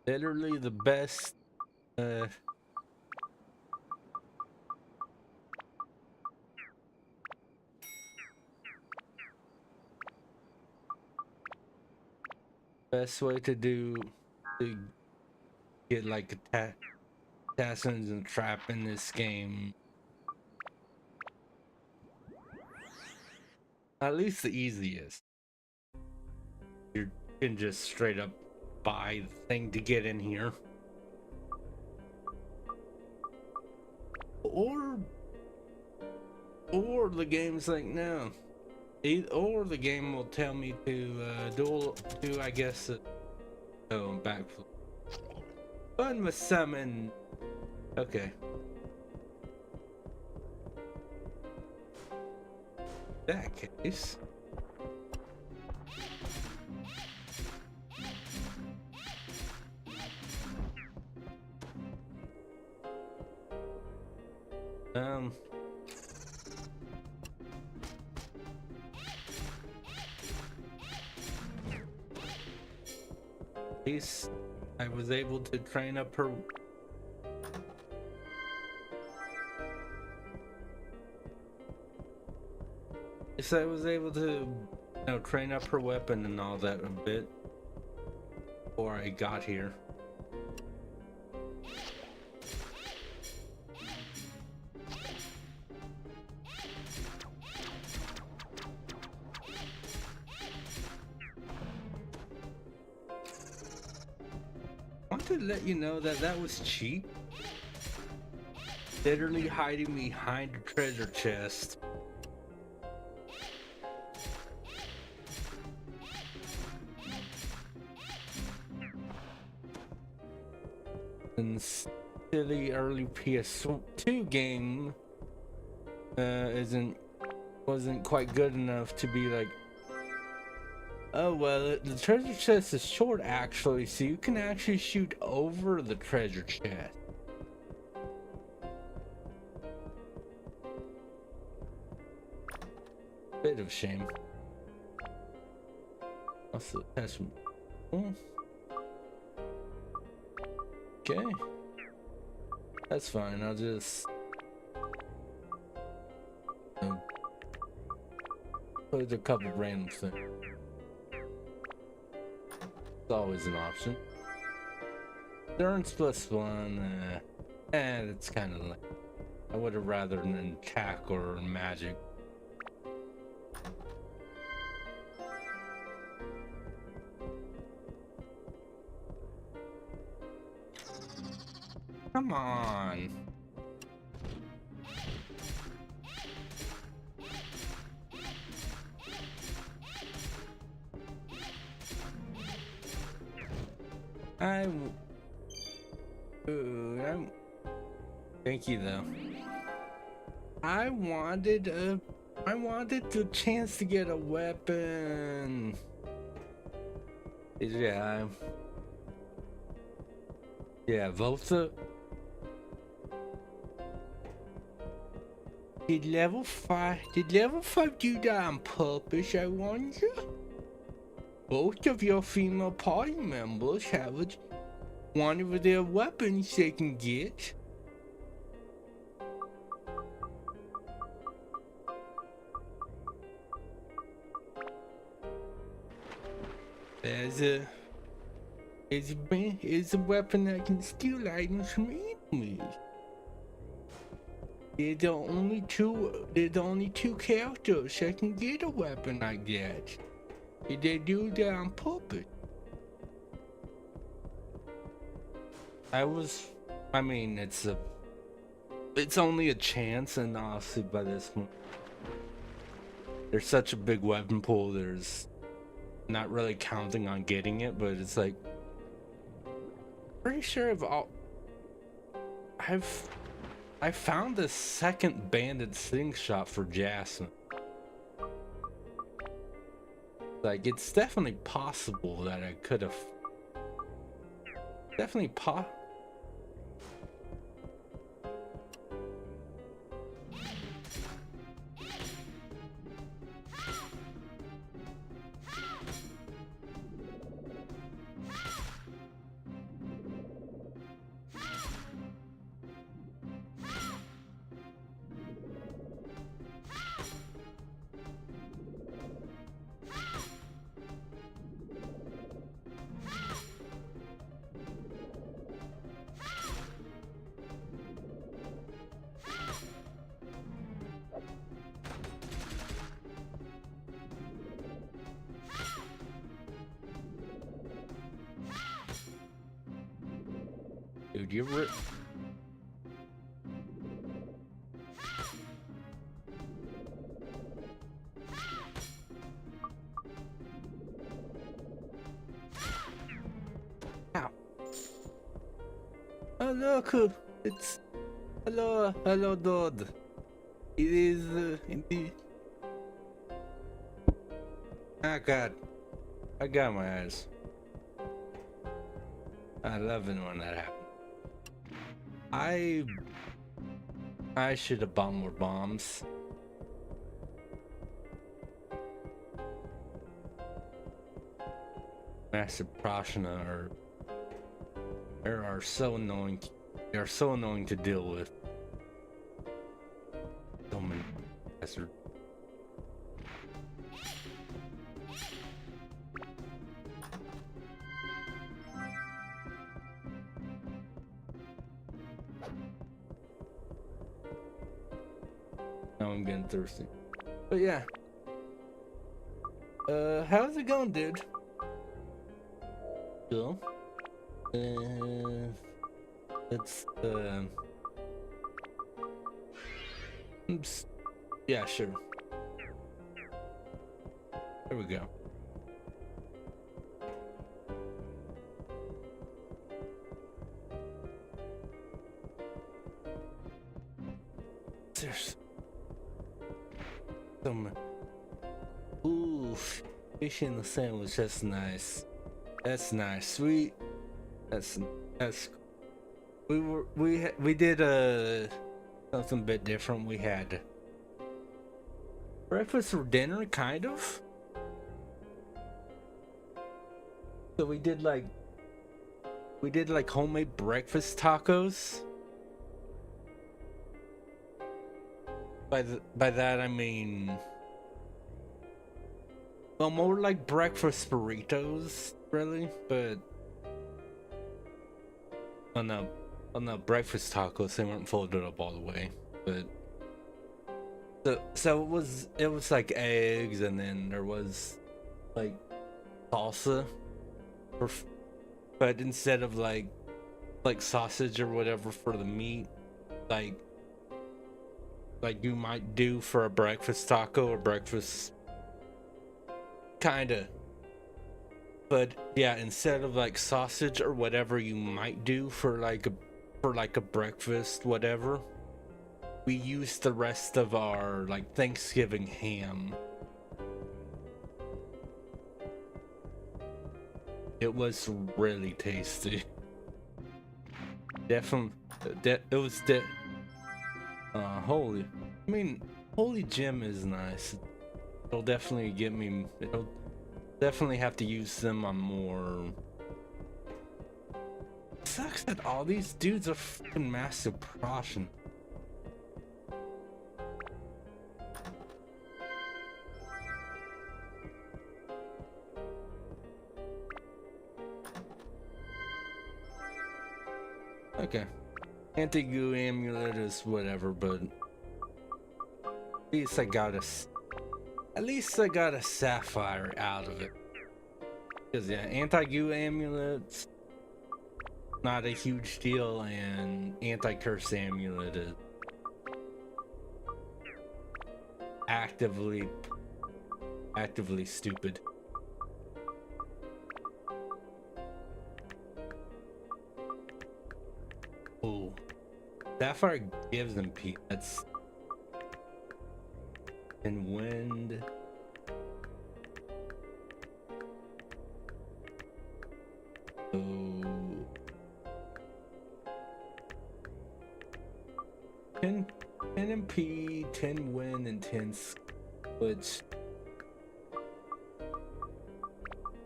Literally the best best way to get like assassins and trap in this game. At least the easiest. You can just straight up buy the thing to get in here. Or the game's like, no. Or the game will tell me to do I guess oh, backflip. Fun with summon. Okay. That case. At least I was able to train up her. So I was able to, train up her weapon and all that a bit before I got here. I want to let you know that was cheap. Literally hiding behind a treasure chest. And silly early PS2 game wasn't quite good enough to be like, oh well, the treasure chest is short actually, so you can actually shoot over the treasure chest. Bit of shame. Also attachment. Okay, that's fine. I'll just put a couple random things. It's always an option. Durance +1, it's kind of like I would have rather an attack or magic. Come on. Thank you though. I wanted the chance to get a weapon. Yeah. Yeah, Volta. Did level 5 do that on purpose, I wonder? Both of your female party members have one of their weapons they can get. There's a weapon that can steal items from me. They're the only two characters that can get a weapon like that. They do that on purpose. I mean, it's only a chance, and honestly, by this point, there's such a big weapon pool. There's not really counting on getting it, but it's like pretty sure I found the second banded slingshot for Jasmine. Like, it's definitely possible that I could have. Definitely Dude, you're Ow. Oh look, it's hello dude. It is indeed. Ah god, I got my eyes. I love it when that happens. I should have bombed more bombs. Massive Prashna are so annoying. They are so annoying to deal with. So many bastard. Now I'm getting thirsty. But yeah. How's it going, dude? Cool. Let's oops. Yeah, sure. There we go. There's some ooh, fish in the sandwich. That's nice. That's nice. Sweet. That's we did something a bit different. We had breakfast for dinner, kind of. So we did like homemade breakfast tacos. By that I mean, well, more like breakfast burritos, really. But on the breakfast tacos, they weren't folded up all the way. But so it was like eggs, and then there was like salsa, but instead of like sausage or whatever for the meat, like you might do for a breakfast taco or breakfast, kinda. But yeah, instead of like sausage or whatever you might do for like a breakfast whatever, we used the rest of our like Thanksgiving ham. It was really tasty. Definitely, it was Holy Gem is nice. It'll definitely get me. It'll definitely have to use them on more. Sucks that all these dudes are freaking massive Prussian. Okay. Anti-goo amulet is whatever, but at least I got a sapphire out of it. Cause yeah, anti-goo amulets not a huge deal, and anti-curse amulet is actively stupid. Oh, sapphire gives them P. That's in wind. Oh, 10 MP, 10 wind, and 10 which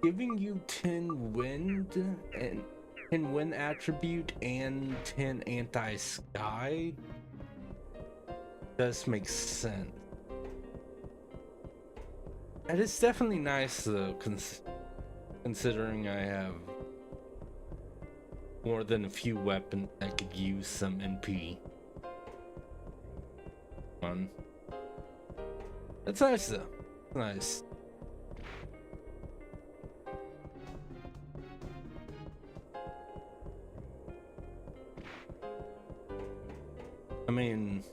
giving you 10 wind and 10 wind attribute and 10 anti-sky does make sense. That is definitely nice though, considering I have more than a few weapons that could use some NP. Fun. That's nice though. Nice. I mean,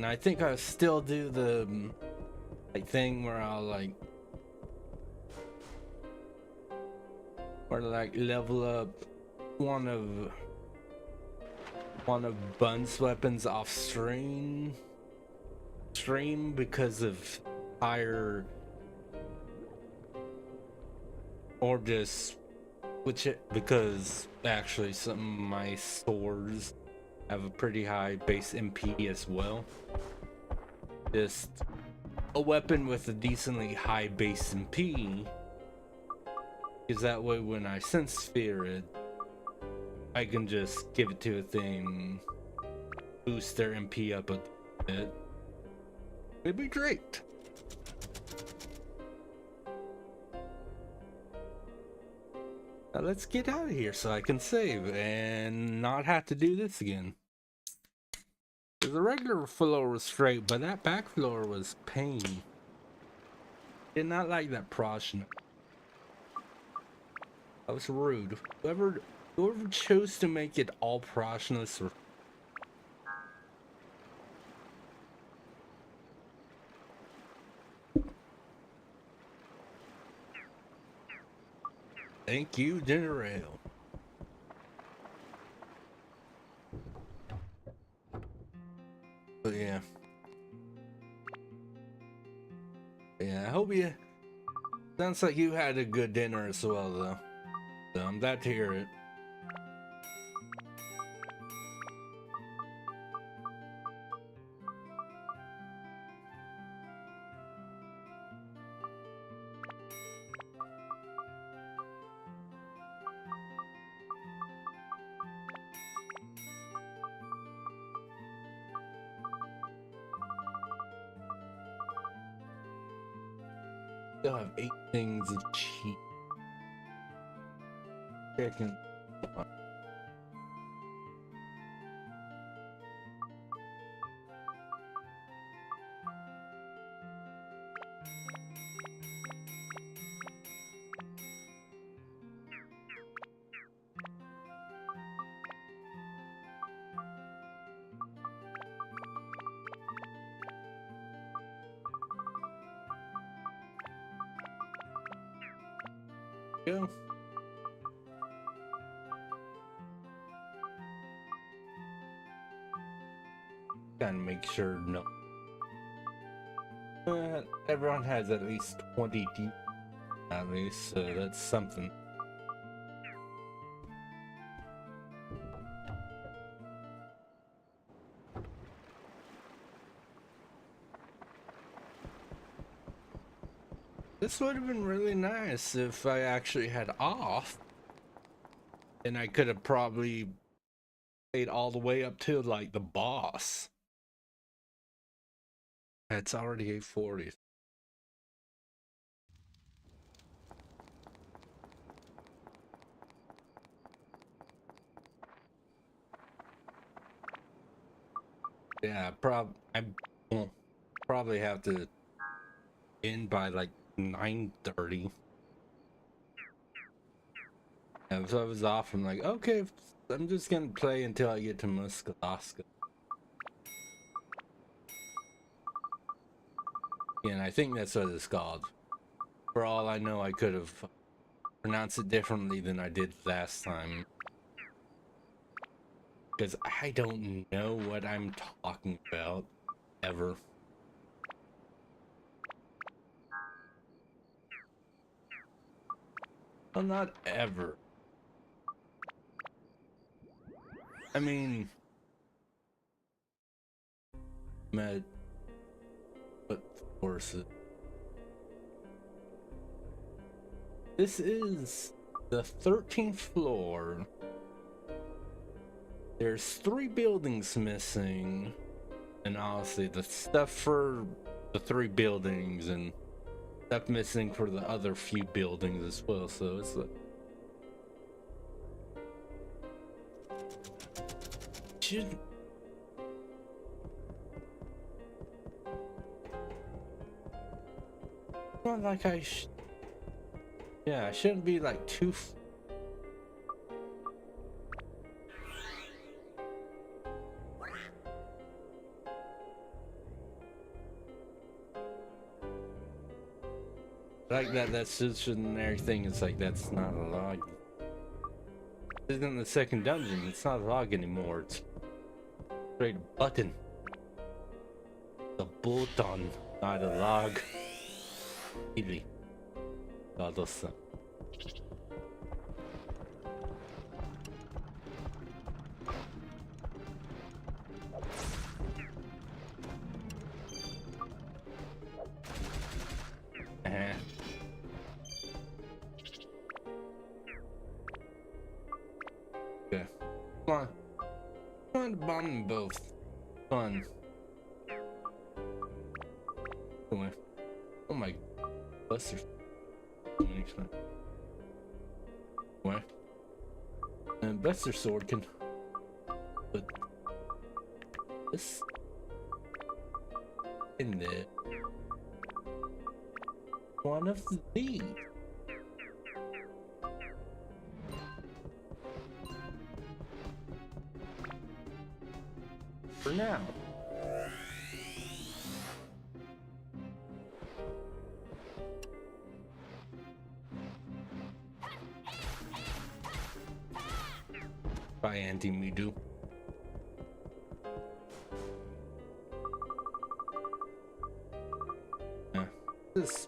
I think I still do the thing where I'll level up one of Bun's weapons off stream because of higher, or just switch it because actually some of my swords have a pretty high base MP as well. Just a weapon with a decently high base MP, because that way when I sense sphere it, I can just give it to a thing, boost their MP up a bit. It'd be great. Now let's get out of here so I can save and not have to do this again. The regular floor was straight, but that back floor was pain. Did not like that Proshnut. That was rude. Whoever chose to make it all Proshnuts were... Thank you, General. But yeah. Yeah, I hope you... Sounds like you had a good dinner as well, though. So I'm glad to hear it. Still have 8 things of cheat. Chicken. Go. Gotta make sure no. Everyone has at least 20 deep, at least, so that's something. This would have been really nice if I actually had off, and I could have probably played all the way up to like the boss. It's already 8:40. Yeah, I won't probably have to end by like 9:30. And so I was off. I'm like, okay, I'm just gonna play until I get to Muskoska. And I think that's what it's called. For all I know, I could have pronounced it differently than I did last time. Because I don't know what I'm talking about, ever. Well, not ever. I mean, met what forces? This is the 13th floor. There's 3 buildings missing, and honestly, the stuff for the 3 buildings and stuff missing for the other few buildings as well. So it's like, should not like yeah, I shouldn't be like too. Like that's just an everything. It's like that's not a log. This isn't the second dungeon. It's not a log anymore. It's straight button. The button, not a log. Really. God, that's okay. Come on. Come on to bomb them both. Fun. Anyway. Oh my Buster. Anyway. And Buster Sword can put this in there. One of these. For now. Bye, Auntie Midu. Yeah. This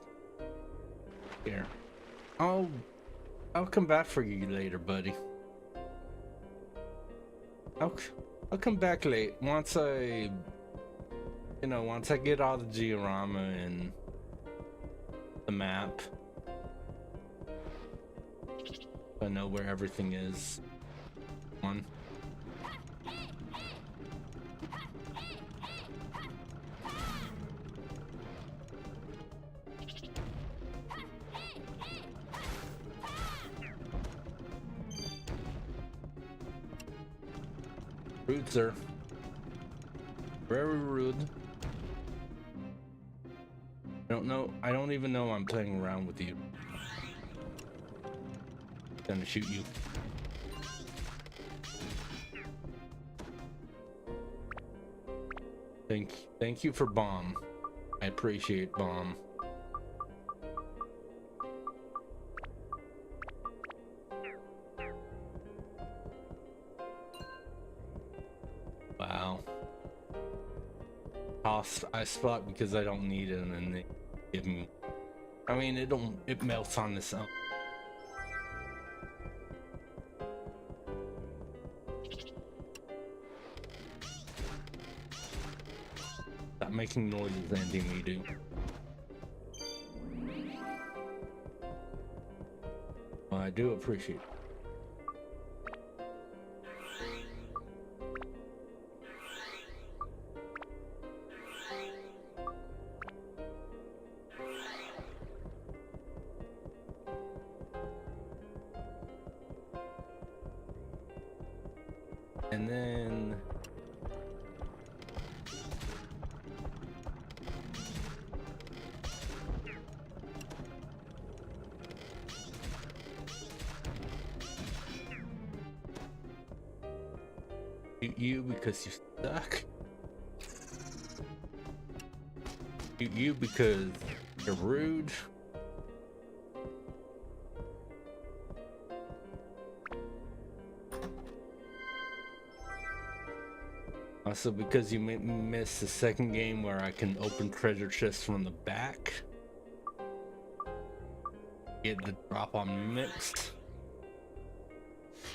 here. I'll come back for you later, buddy. I'll come back late once I get all the diorama and the map. I know where everything is. One. Rude, sir. Very rude. I don't even know I'm playing around with you. Gonna shoot you. Thank you for bomb. I appreciate bomb. Wow. I spot because I don't need it, and then they give me. I mean, it melts on its own. Stop making noises, Andy Midu. Well, I do appreciate it. And then You because you suck. You because you're rude. Also because you made me miss the second game where I can open treasure chests from the back. Get the drop on mimics.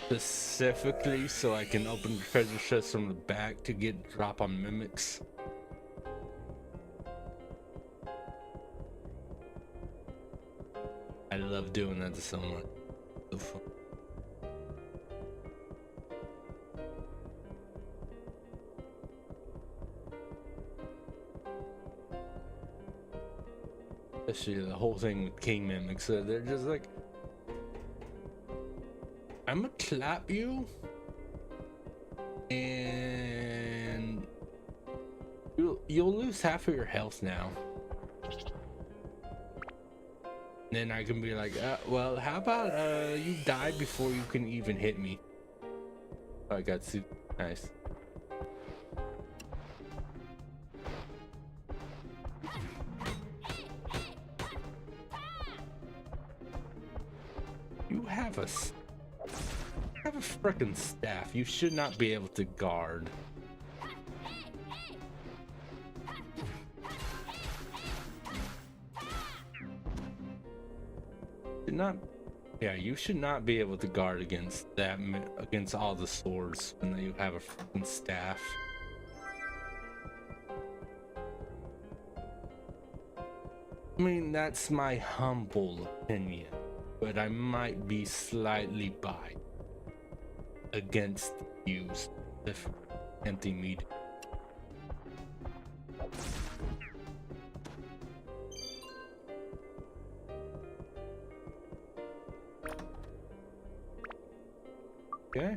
Specifically so I can open treasure chests from the back to get drop on mimics. I love doing that to someone. So fun. Especially the whole thing with king mimics. So they're just like, I'm gonna clap you, and you'll lose half of your health now. Then I can be like, well, how about you die before you can even hit me? Oh, I got super nice. You have a frickin' staff. You should not be able to guard. Yeah, you should not be able to guard against that, against all the swords when you have a freaking staff. I mean, that's my humble opinion, but I might be slightly biased against use if empty meat. Okay.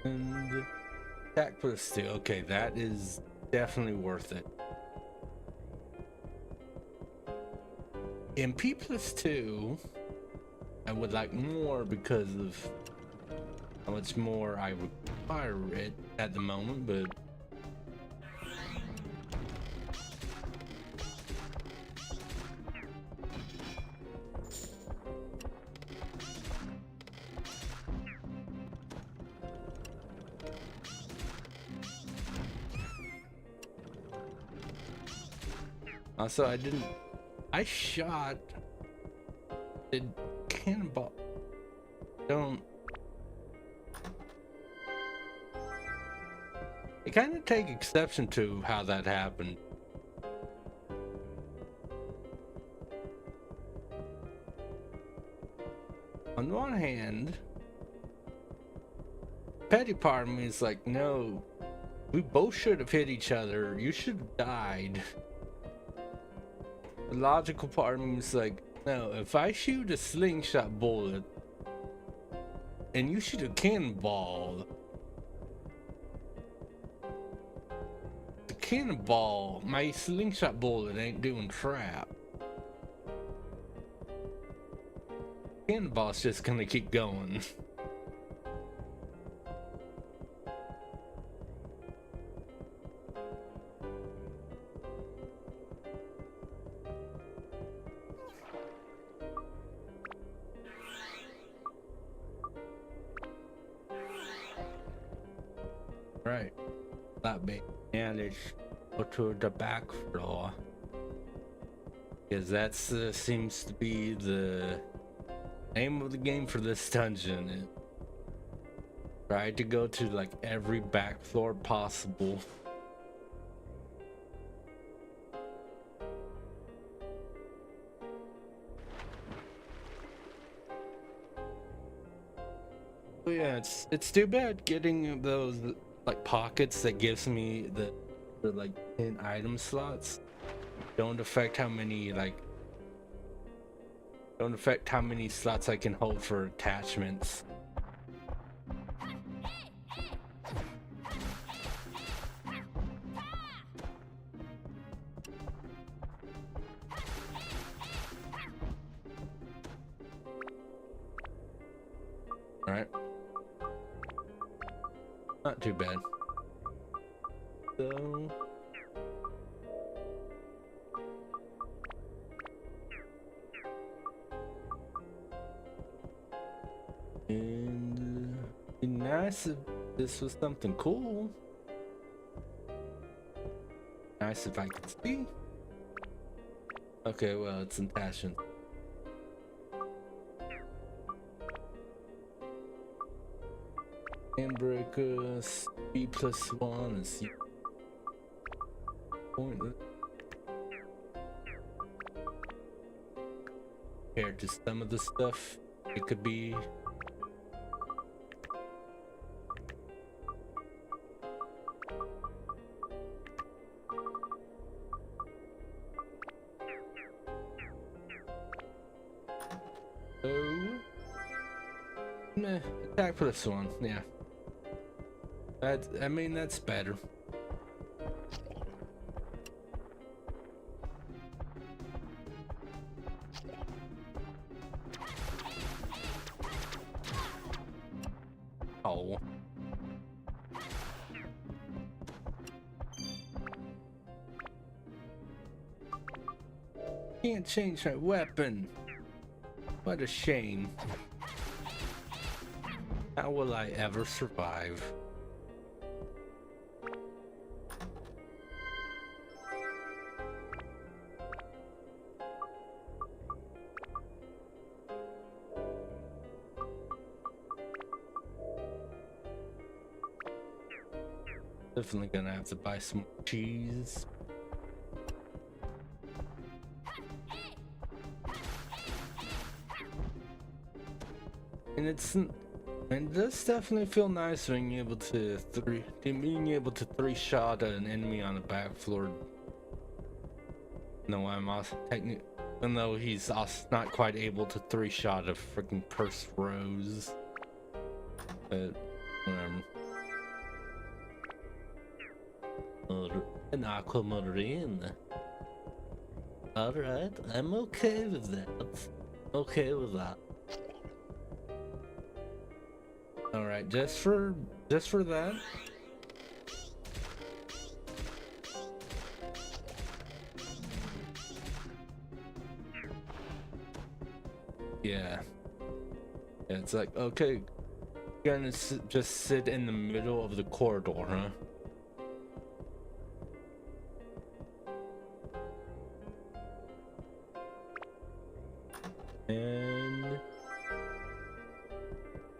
And attack for the steel. Okay, that is definitely worth it. In P+2, I would like more because of how much more I require it at the moment, but also I shot the cannonball. I kind of take exception to how that happened. On one hand, petty part of me is like, no, we both should have hit each other. You should have died. The logical part of me is like, no, if I shoot a slingshot bullet and you shoot a cannonball, the cannonball, my slingshot bullet ain't doing crap. Cannonball's just gonna keep going. Right, that big. Yeah, let's go to the back floor, because that seems to be the name of the game for this dungeon. It tried to go to like every back floor possible. But yeah, it's too bad getting those like pockets that gives me the for like 10 item slots don't affect how many slots I can hold for attachments. Alright. Not too bad. So and it'd be nice if this was something cool. Nice if I could see. Okay, well, it's attachment. Handbreaker, B+1 is point compared to some of the stuff it could be. So meh, attack +1, yeah. I mean, that's better. Oh. Can't change my weapon. What a shame. How will I ever survive? Definitely gonna have to buy some cheese. And it does definitely feel nice being able to three-shot an enemy on the back floor. No, I'm also even though he's also not quite able to three-shot a freaking Cursed Rose. But whatever. An aquamarine. Alright, I'm okay with that. Okay with that. Alright, just for that. Yeah. Yeah, it's like, okay, you're gonna just sit in the middle of the corridor, huh?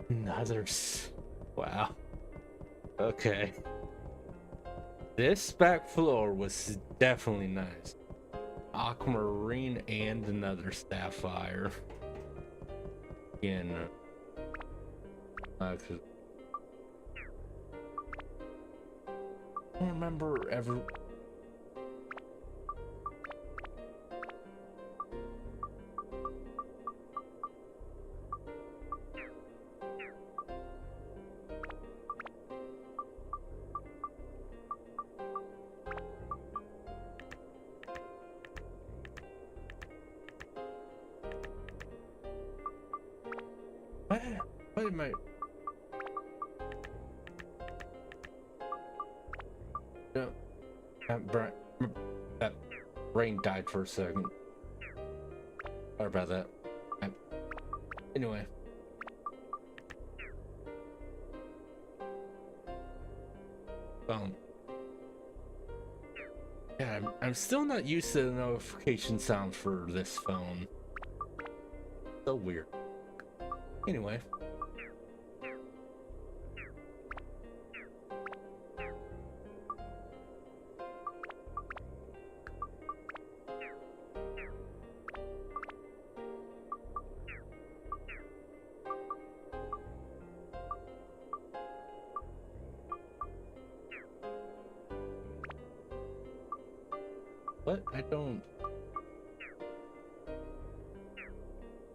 And others. Wow. Okay. This back floor was definitely nice. Aquamarine and another sapphire. Again. I don't remember ever. Wait a minute. No, that brain died for a second. Sorry about that. Anyway. Yeah, I'm still not used to the notification sound for this phone. So weird. Anyway. What? I don't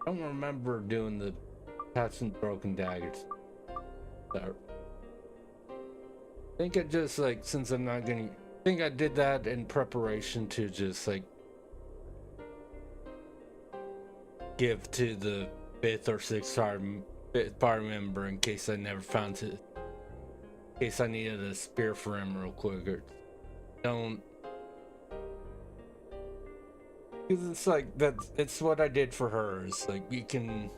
remember doing the Cats and Broken Daggers. So, I think I just like, since I'm not gonna, I think I did that in preparation to just like give to the fifth or sixth party member in case I never found it. In case I needed a spear for him real quick. Or don't. Because it's like, it's what I did for her. It's like, you can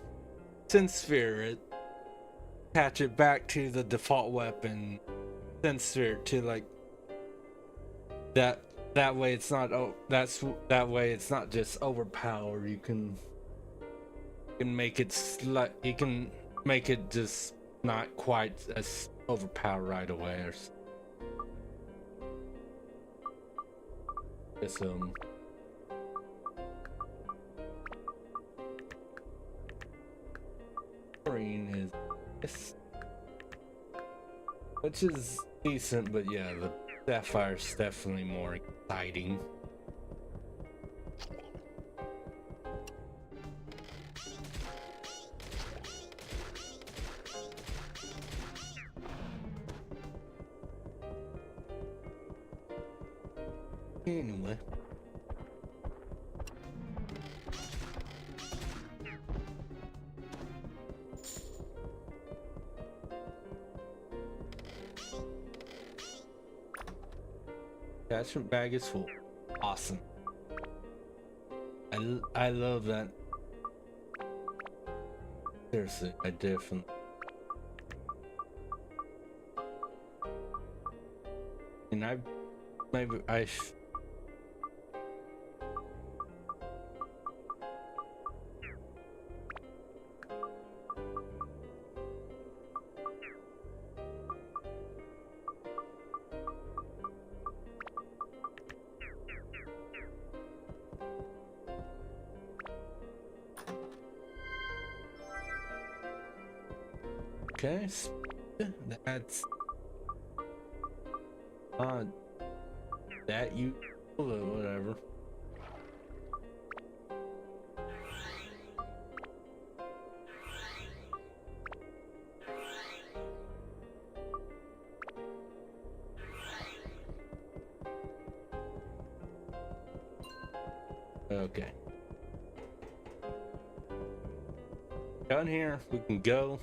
send sphere it, attach it back to the default weapon, send sphere it to like, that way it's not, that way it's not just overpowered. You can make it you can make it just not quite as overpowered right away or just green is this, which is decent, but yeah, the Sapphire's definitely more exciting. Anyway. Attachment bag is full. Awesome. I love that. Seriously, I definitely. And I okay, that's that you whatever. Okay. Down here, we can go.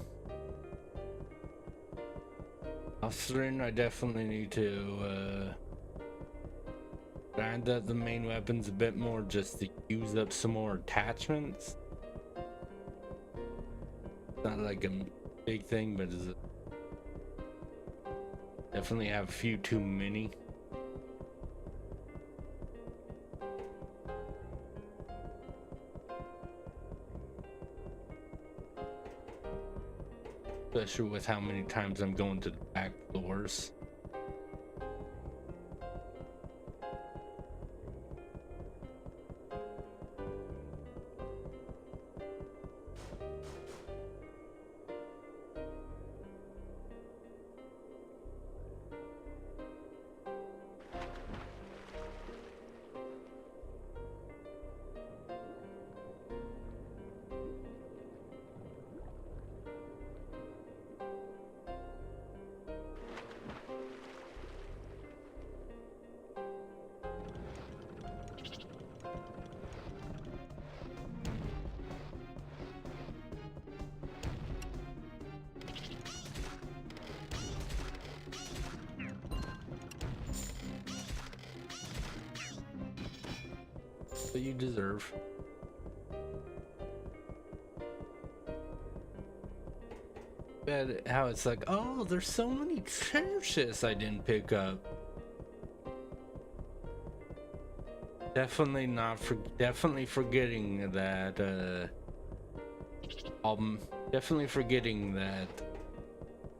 Officer, I definitely need to grind up the main weapons a bit more just to use up some more attachments. Not like a big thing, but it's definitely have a few too many. Especially with how many times I'm going to the back doors. That you deserve. Bad how it's like, oh, there's so many treasure chests I didn't pick up. Definitely definitely forgetting that definitely forgetting that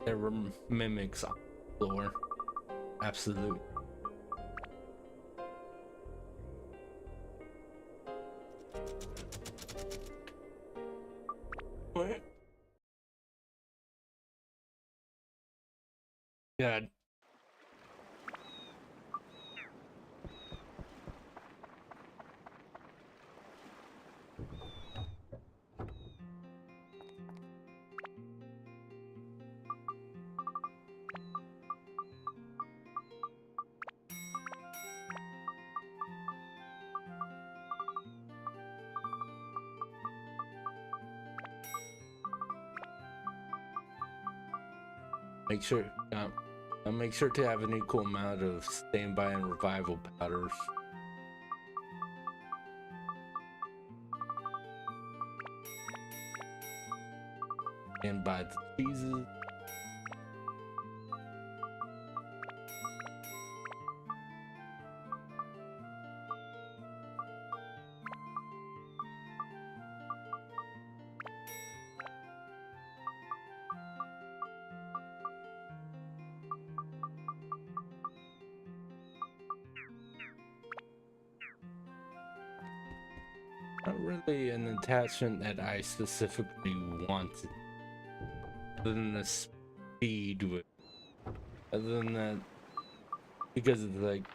there were mimics on the floor. Absolutely. What? God. Make sure, make sure to have an equal amount of standby and revival powders. And buy the cheeses. Not really an attachment that I specifically wanted, other than the speed with. Other than that, because it's like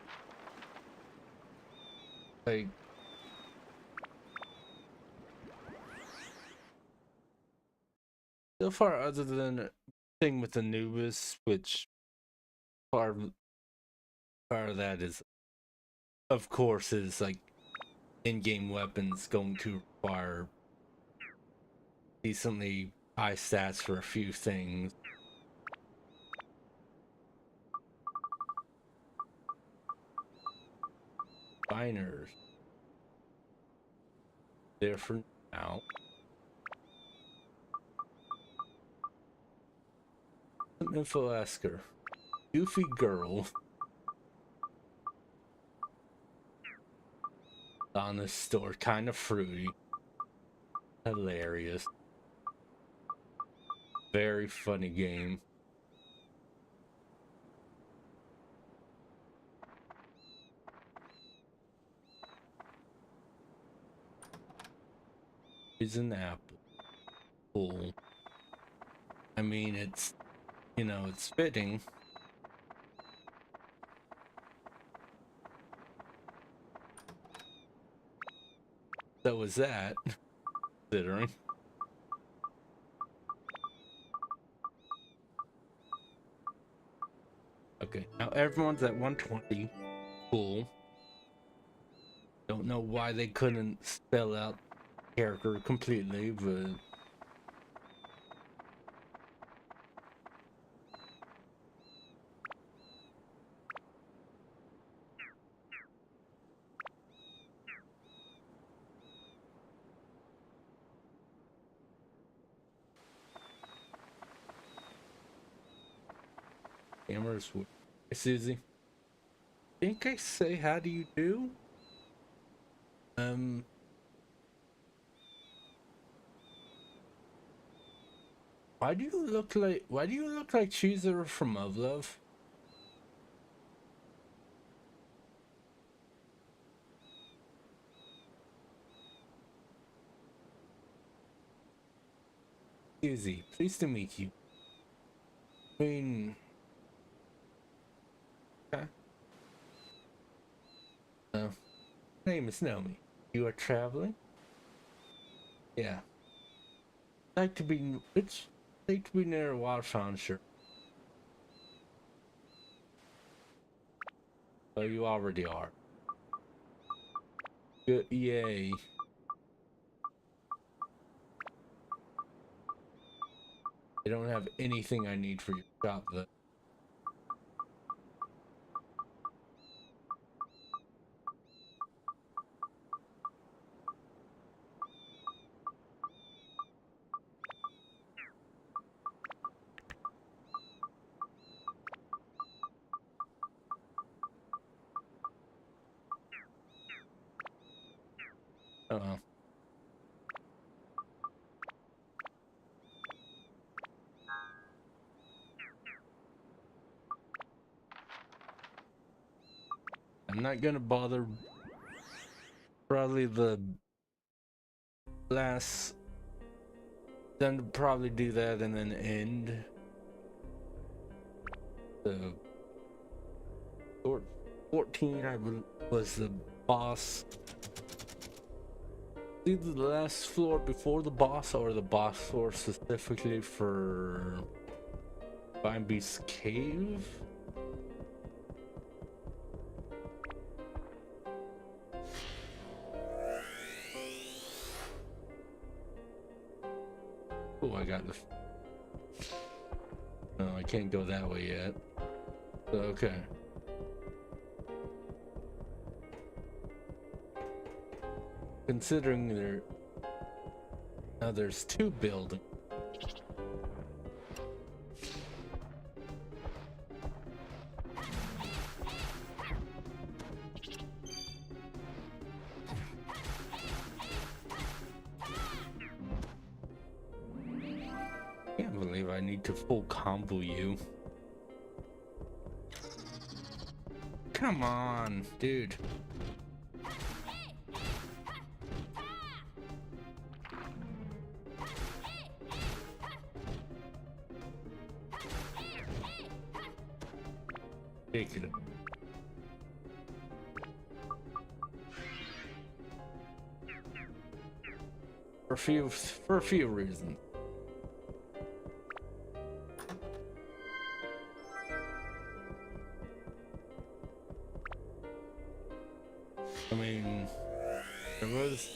so far, other than the thing with Anubis, which part of that is, of course, is like in-game weapons going to require decently high stats for a few things. Biners. There for now. Some info asker. Goofy girl. On the store, kind of fruity. Hilarious. Very funny game. Is an apple. Cool. I mean, it's, you know, it's fitting. So was that, considering. Okay, now everyone's at 120. Cool. Don't know why they couldn't spell out character completely, but cameras. Hey, Susie. Think I say how do you do? Why do you look like Chooser from Ovlove? Susie, pleased to meet you. I mean, okay. Name is Naomi. You are traveling? Yeah. Like to be near a water fountain, sure. Oh, you already are. Good, yay. I don't have anything I need for your shop though. Uh-oh. I'm not gonna bother. Probably the last. Then probably do that and then end. The 14 I was the boss. Either the last floor before the boss or the boss floor specifically for Vine Beast's Cave. Oh, I got the. No, I can't go that way yet. So, okay. Considering there's 2 buildings. Can't believe I need to full combo you. Come on, dude. Ridiculous. For a few reasons. I mean, there was,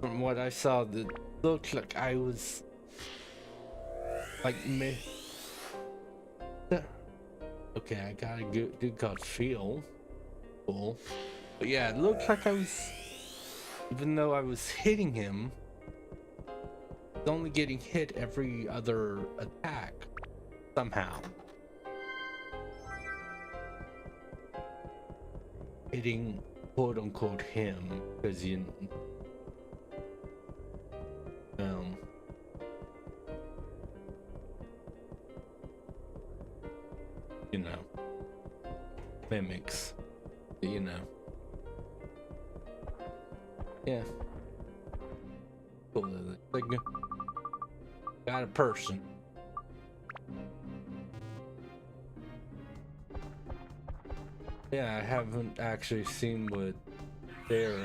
from what I saw, that looked like I was like me. Okay, I got a good called Feel. Cool. But yeah, it looked like I was, even though I was hitting him, I was only getting hit every other attack somehow. Hitting quote unquote him because you know, mimics, you know. Yeah. Cool. Like, got a person. Yeah, I haven't actually seen what their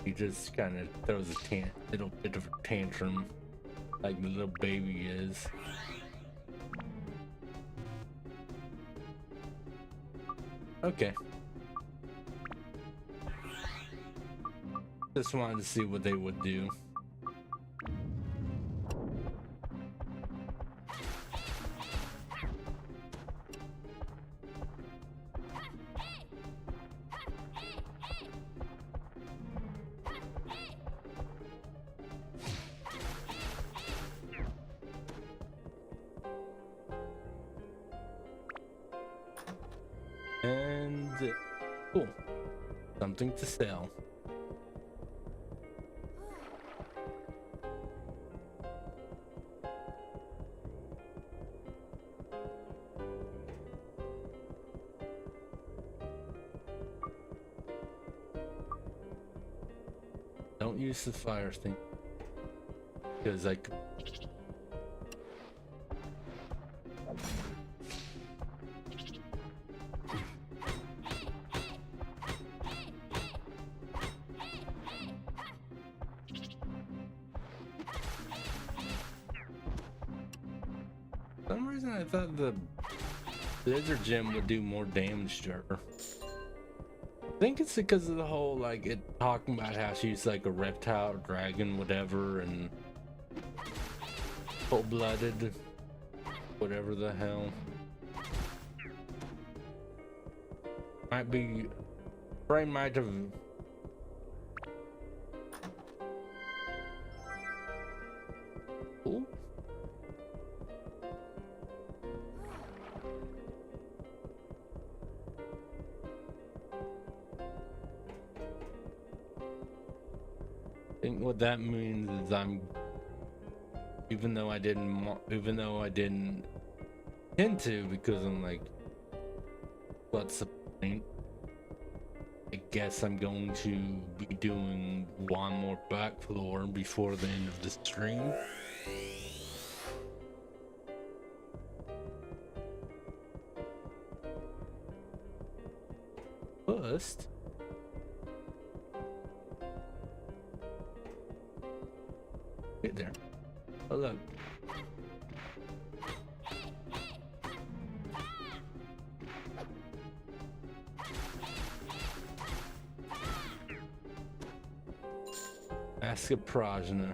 he just kind of throws a little bit of a tantrum like the little baby is. Okay. Just wanted to see what they would do. And cool. Something to sell. Don't use the fire thing because I could. For some reason I thought the Lizard Gem would do more damage to her. I think it's because of the whole, like, it talking about how she's like a reptile, dragon, whatever, and full-blooded, whatever the hell. Might be, brain might have. Ooh. I think what that means is even though I didn't intend to, because I'm like, what's the point? I guess I'm going to be doing one more back floor before the end of the stream. First, get there. Oh look. Ask a Prajna.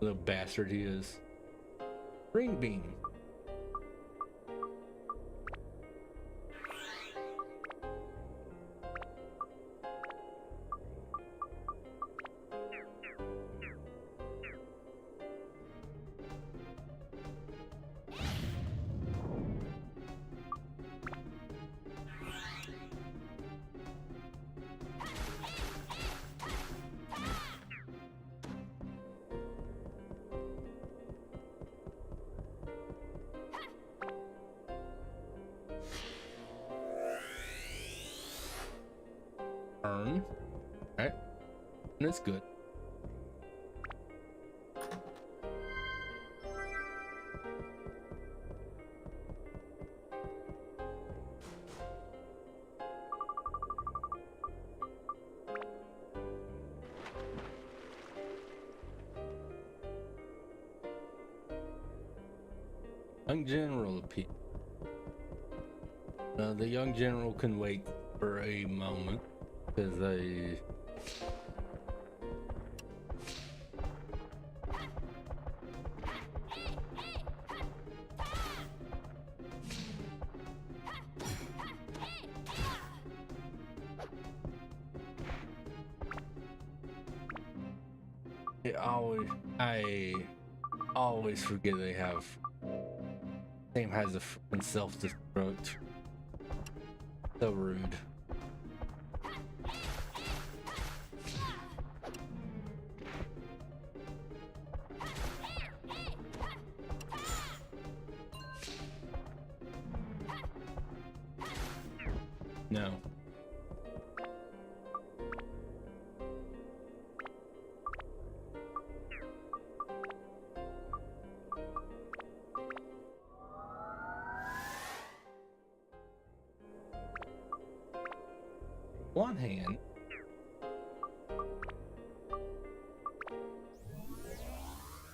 Little bastard he is. Ring beam. Turn. Alright. And it's good. Young General appeal. The young general can wait for a moment because they I always forget they have same has a freaking self-destruct. So rude. No. One hand.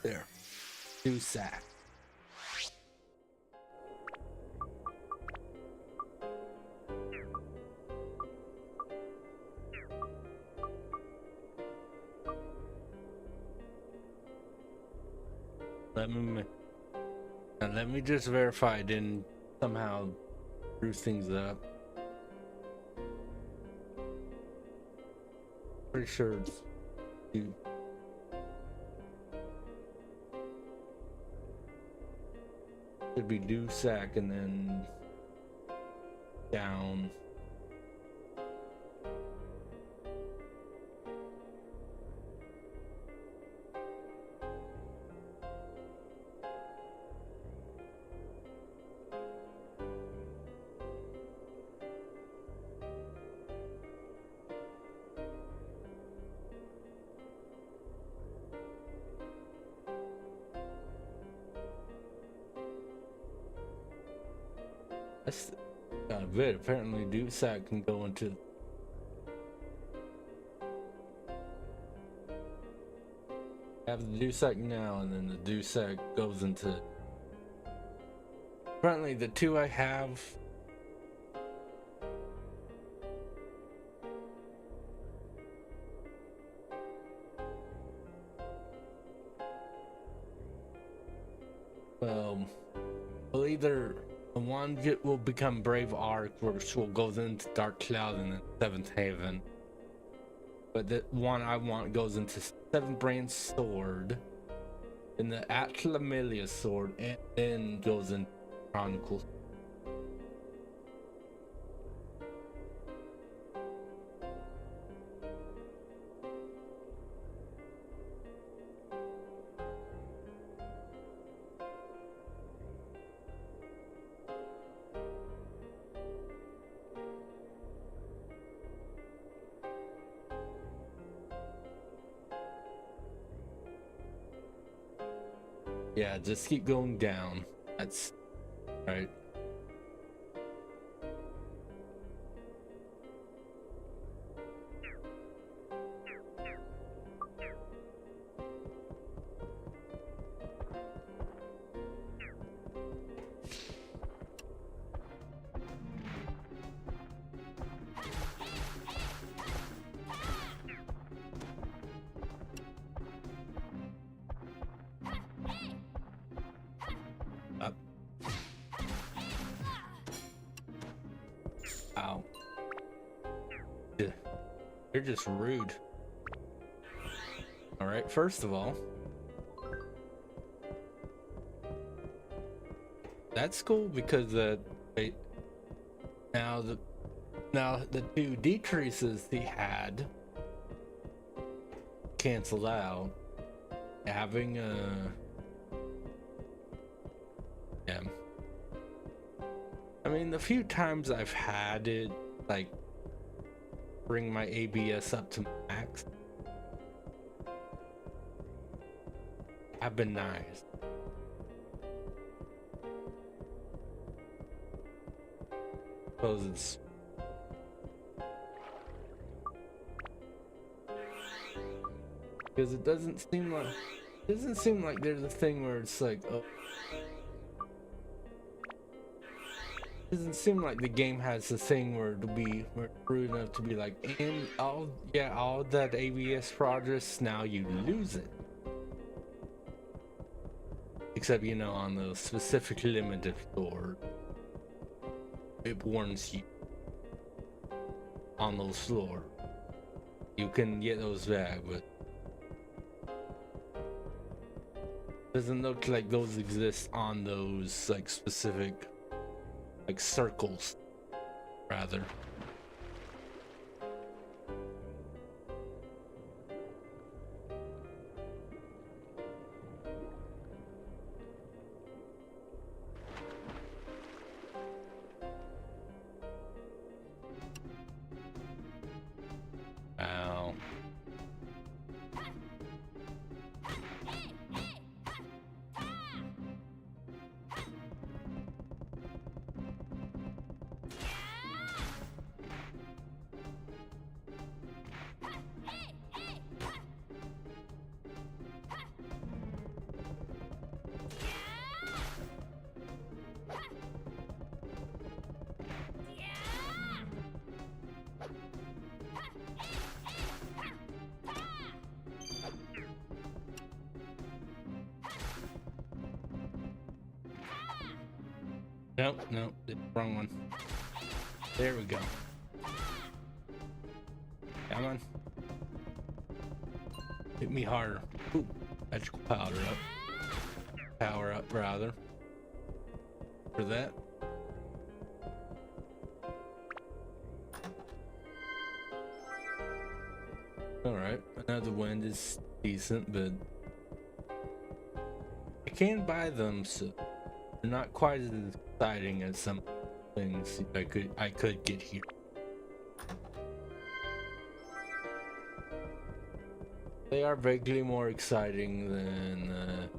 There. Two sack. Let me just verify I didn't somehow screw things up. Pretty sure it's you. Should be do sack and then down. That's kind of it. Apparently, Doosack can go into. Have the Doosack now, and then the Doosack goes into. Apparently, the two I have. Well, either. One will become Brave Arc, which will go into Dark Cloud and then Seventh Haven. But the one I want goes into Seventh Brand Sword, and the Atlamelia Sword, and then goes into Chronicles. Yeah, just keep going down. That's right. They're just rude. All right, first of all, that's cool because now the two decreases he had cancel out. Having yeah. I mean, the few times I've had it like bring my ABS up to max, I've been nice. Suppose it's because it doesn't seem like there's a thing where it's like, oh, it doesn't seem like the game has a thing where it'll be rude enough to be like, and all that ABS progress, now you lose it. Except, you know, on the specific limited store, it warns you on those floors. You can get those back, but doesn't look like those exist on those like specific like circles, rather. Ow. Nope, wrong one. There we go. Come on. Hit me harder. Ooh, magical powder up. Power up, rather. For that. Alright, another wind is decent, but I can buy them, so they're not quite as exciting as some things I could get here. They are vaguely more exciting than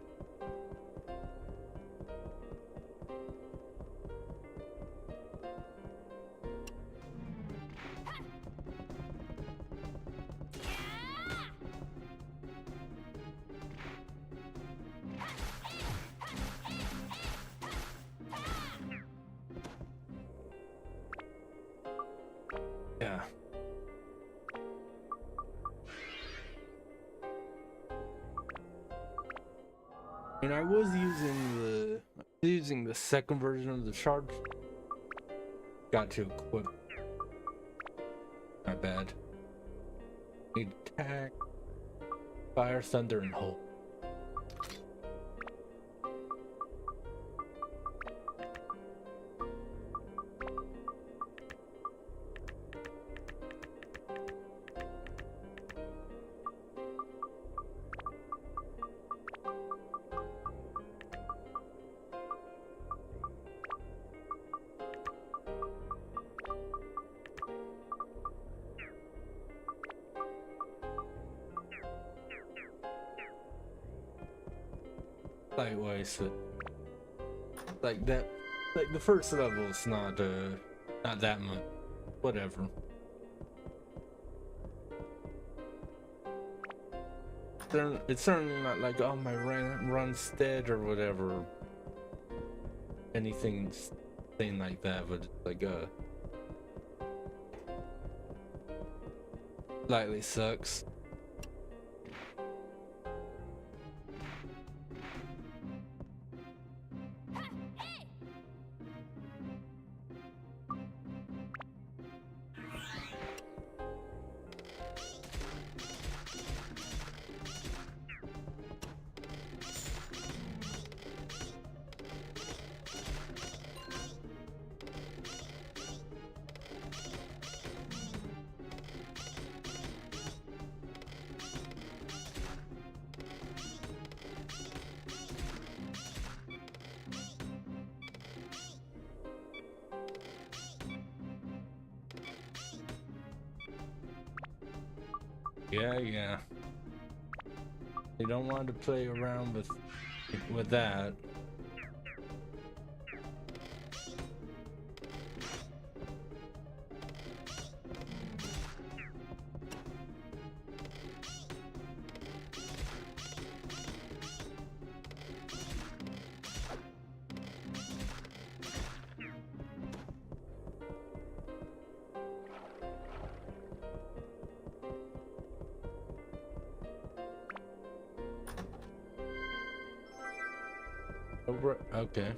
yeah. And I was using the second version of the charge. Got to equip. Not bad. Need attack, fire, thunder, and hold. Lightweight, so like that, like the first level is not that much. Whatever. It's certainly not like, oh, my run's dead or whatever. Anything like that, but it's like slightly sucks. Yeah. You don't want to play around with that. Okay.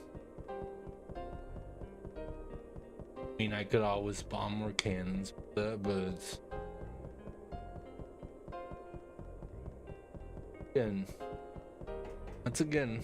I mean, I could always bomb more cannons, but again, once again.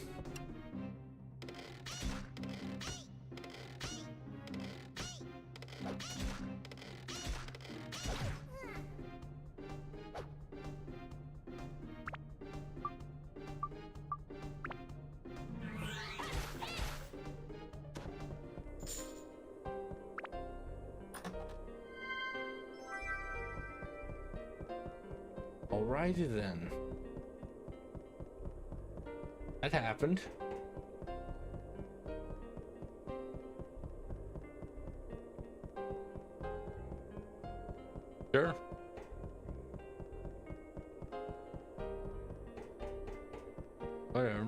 Alrighty then. That happened. Sure. Whatever.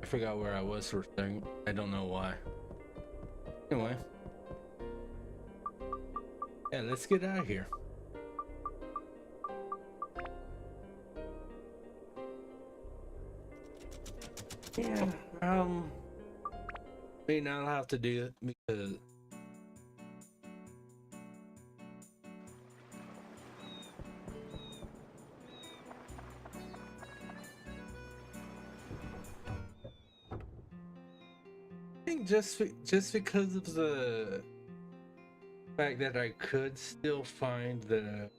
I forgot where I was for a second. I don't know why. Anyway. Yeah, let's get out of here. Yeah, I mean, I'll have to do it because I think just because of the fact that I could still find the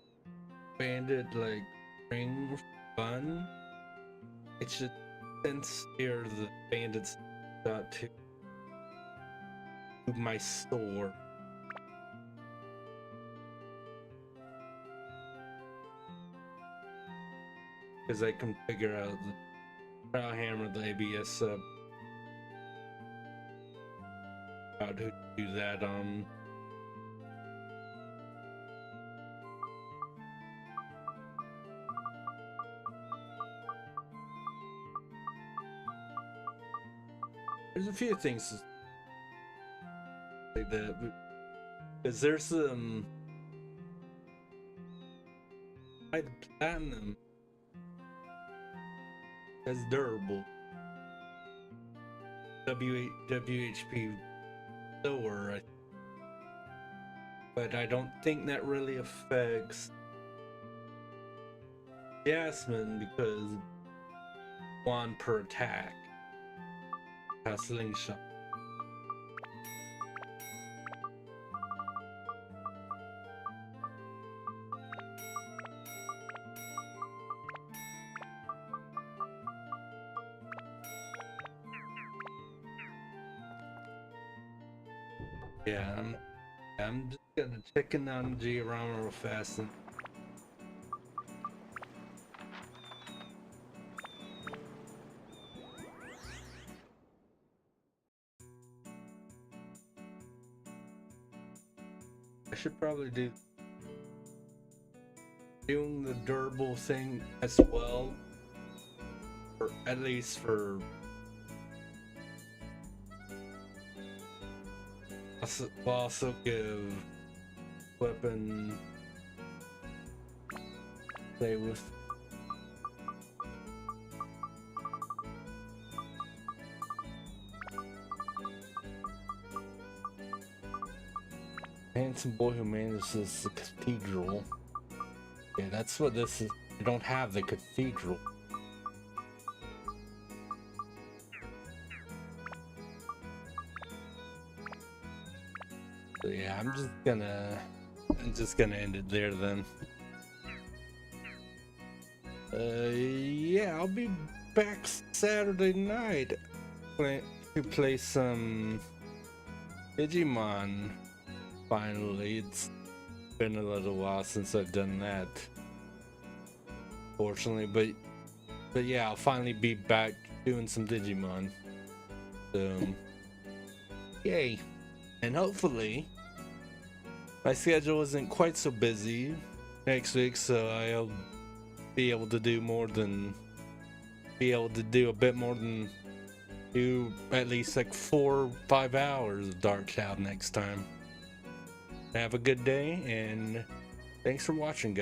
bandit like ring fun. It's just since here the bandits got to my store. Because I can figure out the I'll hammer the ABS up. How to do that on. There's a few things like that, because there's some like platinum that's durable. WHP lower, but I don't think that really affects Jasmine because 1 per attack. A slingshot. Yeah, I'm just gonna check in on Giorama real fast and I should probably do doing the durable thing as well, or at least for will also give weapon play with. Handsome boy who manages the cathedral. Yeah, that's what this is. You don't have the cathedral. So yeah, I'm just gonna end it there then. Yeah, I'll be back Saturday night to play some Digimon. Finally, it's been a little while since I've done that, fortunately, but yeah, I'll finally be back doing some Digimon. Yay. And hopefully my schedule isn't quite so busy next week, so I'll be able to do a bit more than do at least like 4 or 5 hours of Dark Cloud next time. Have a good day, and thanks for watching, guys.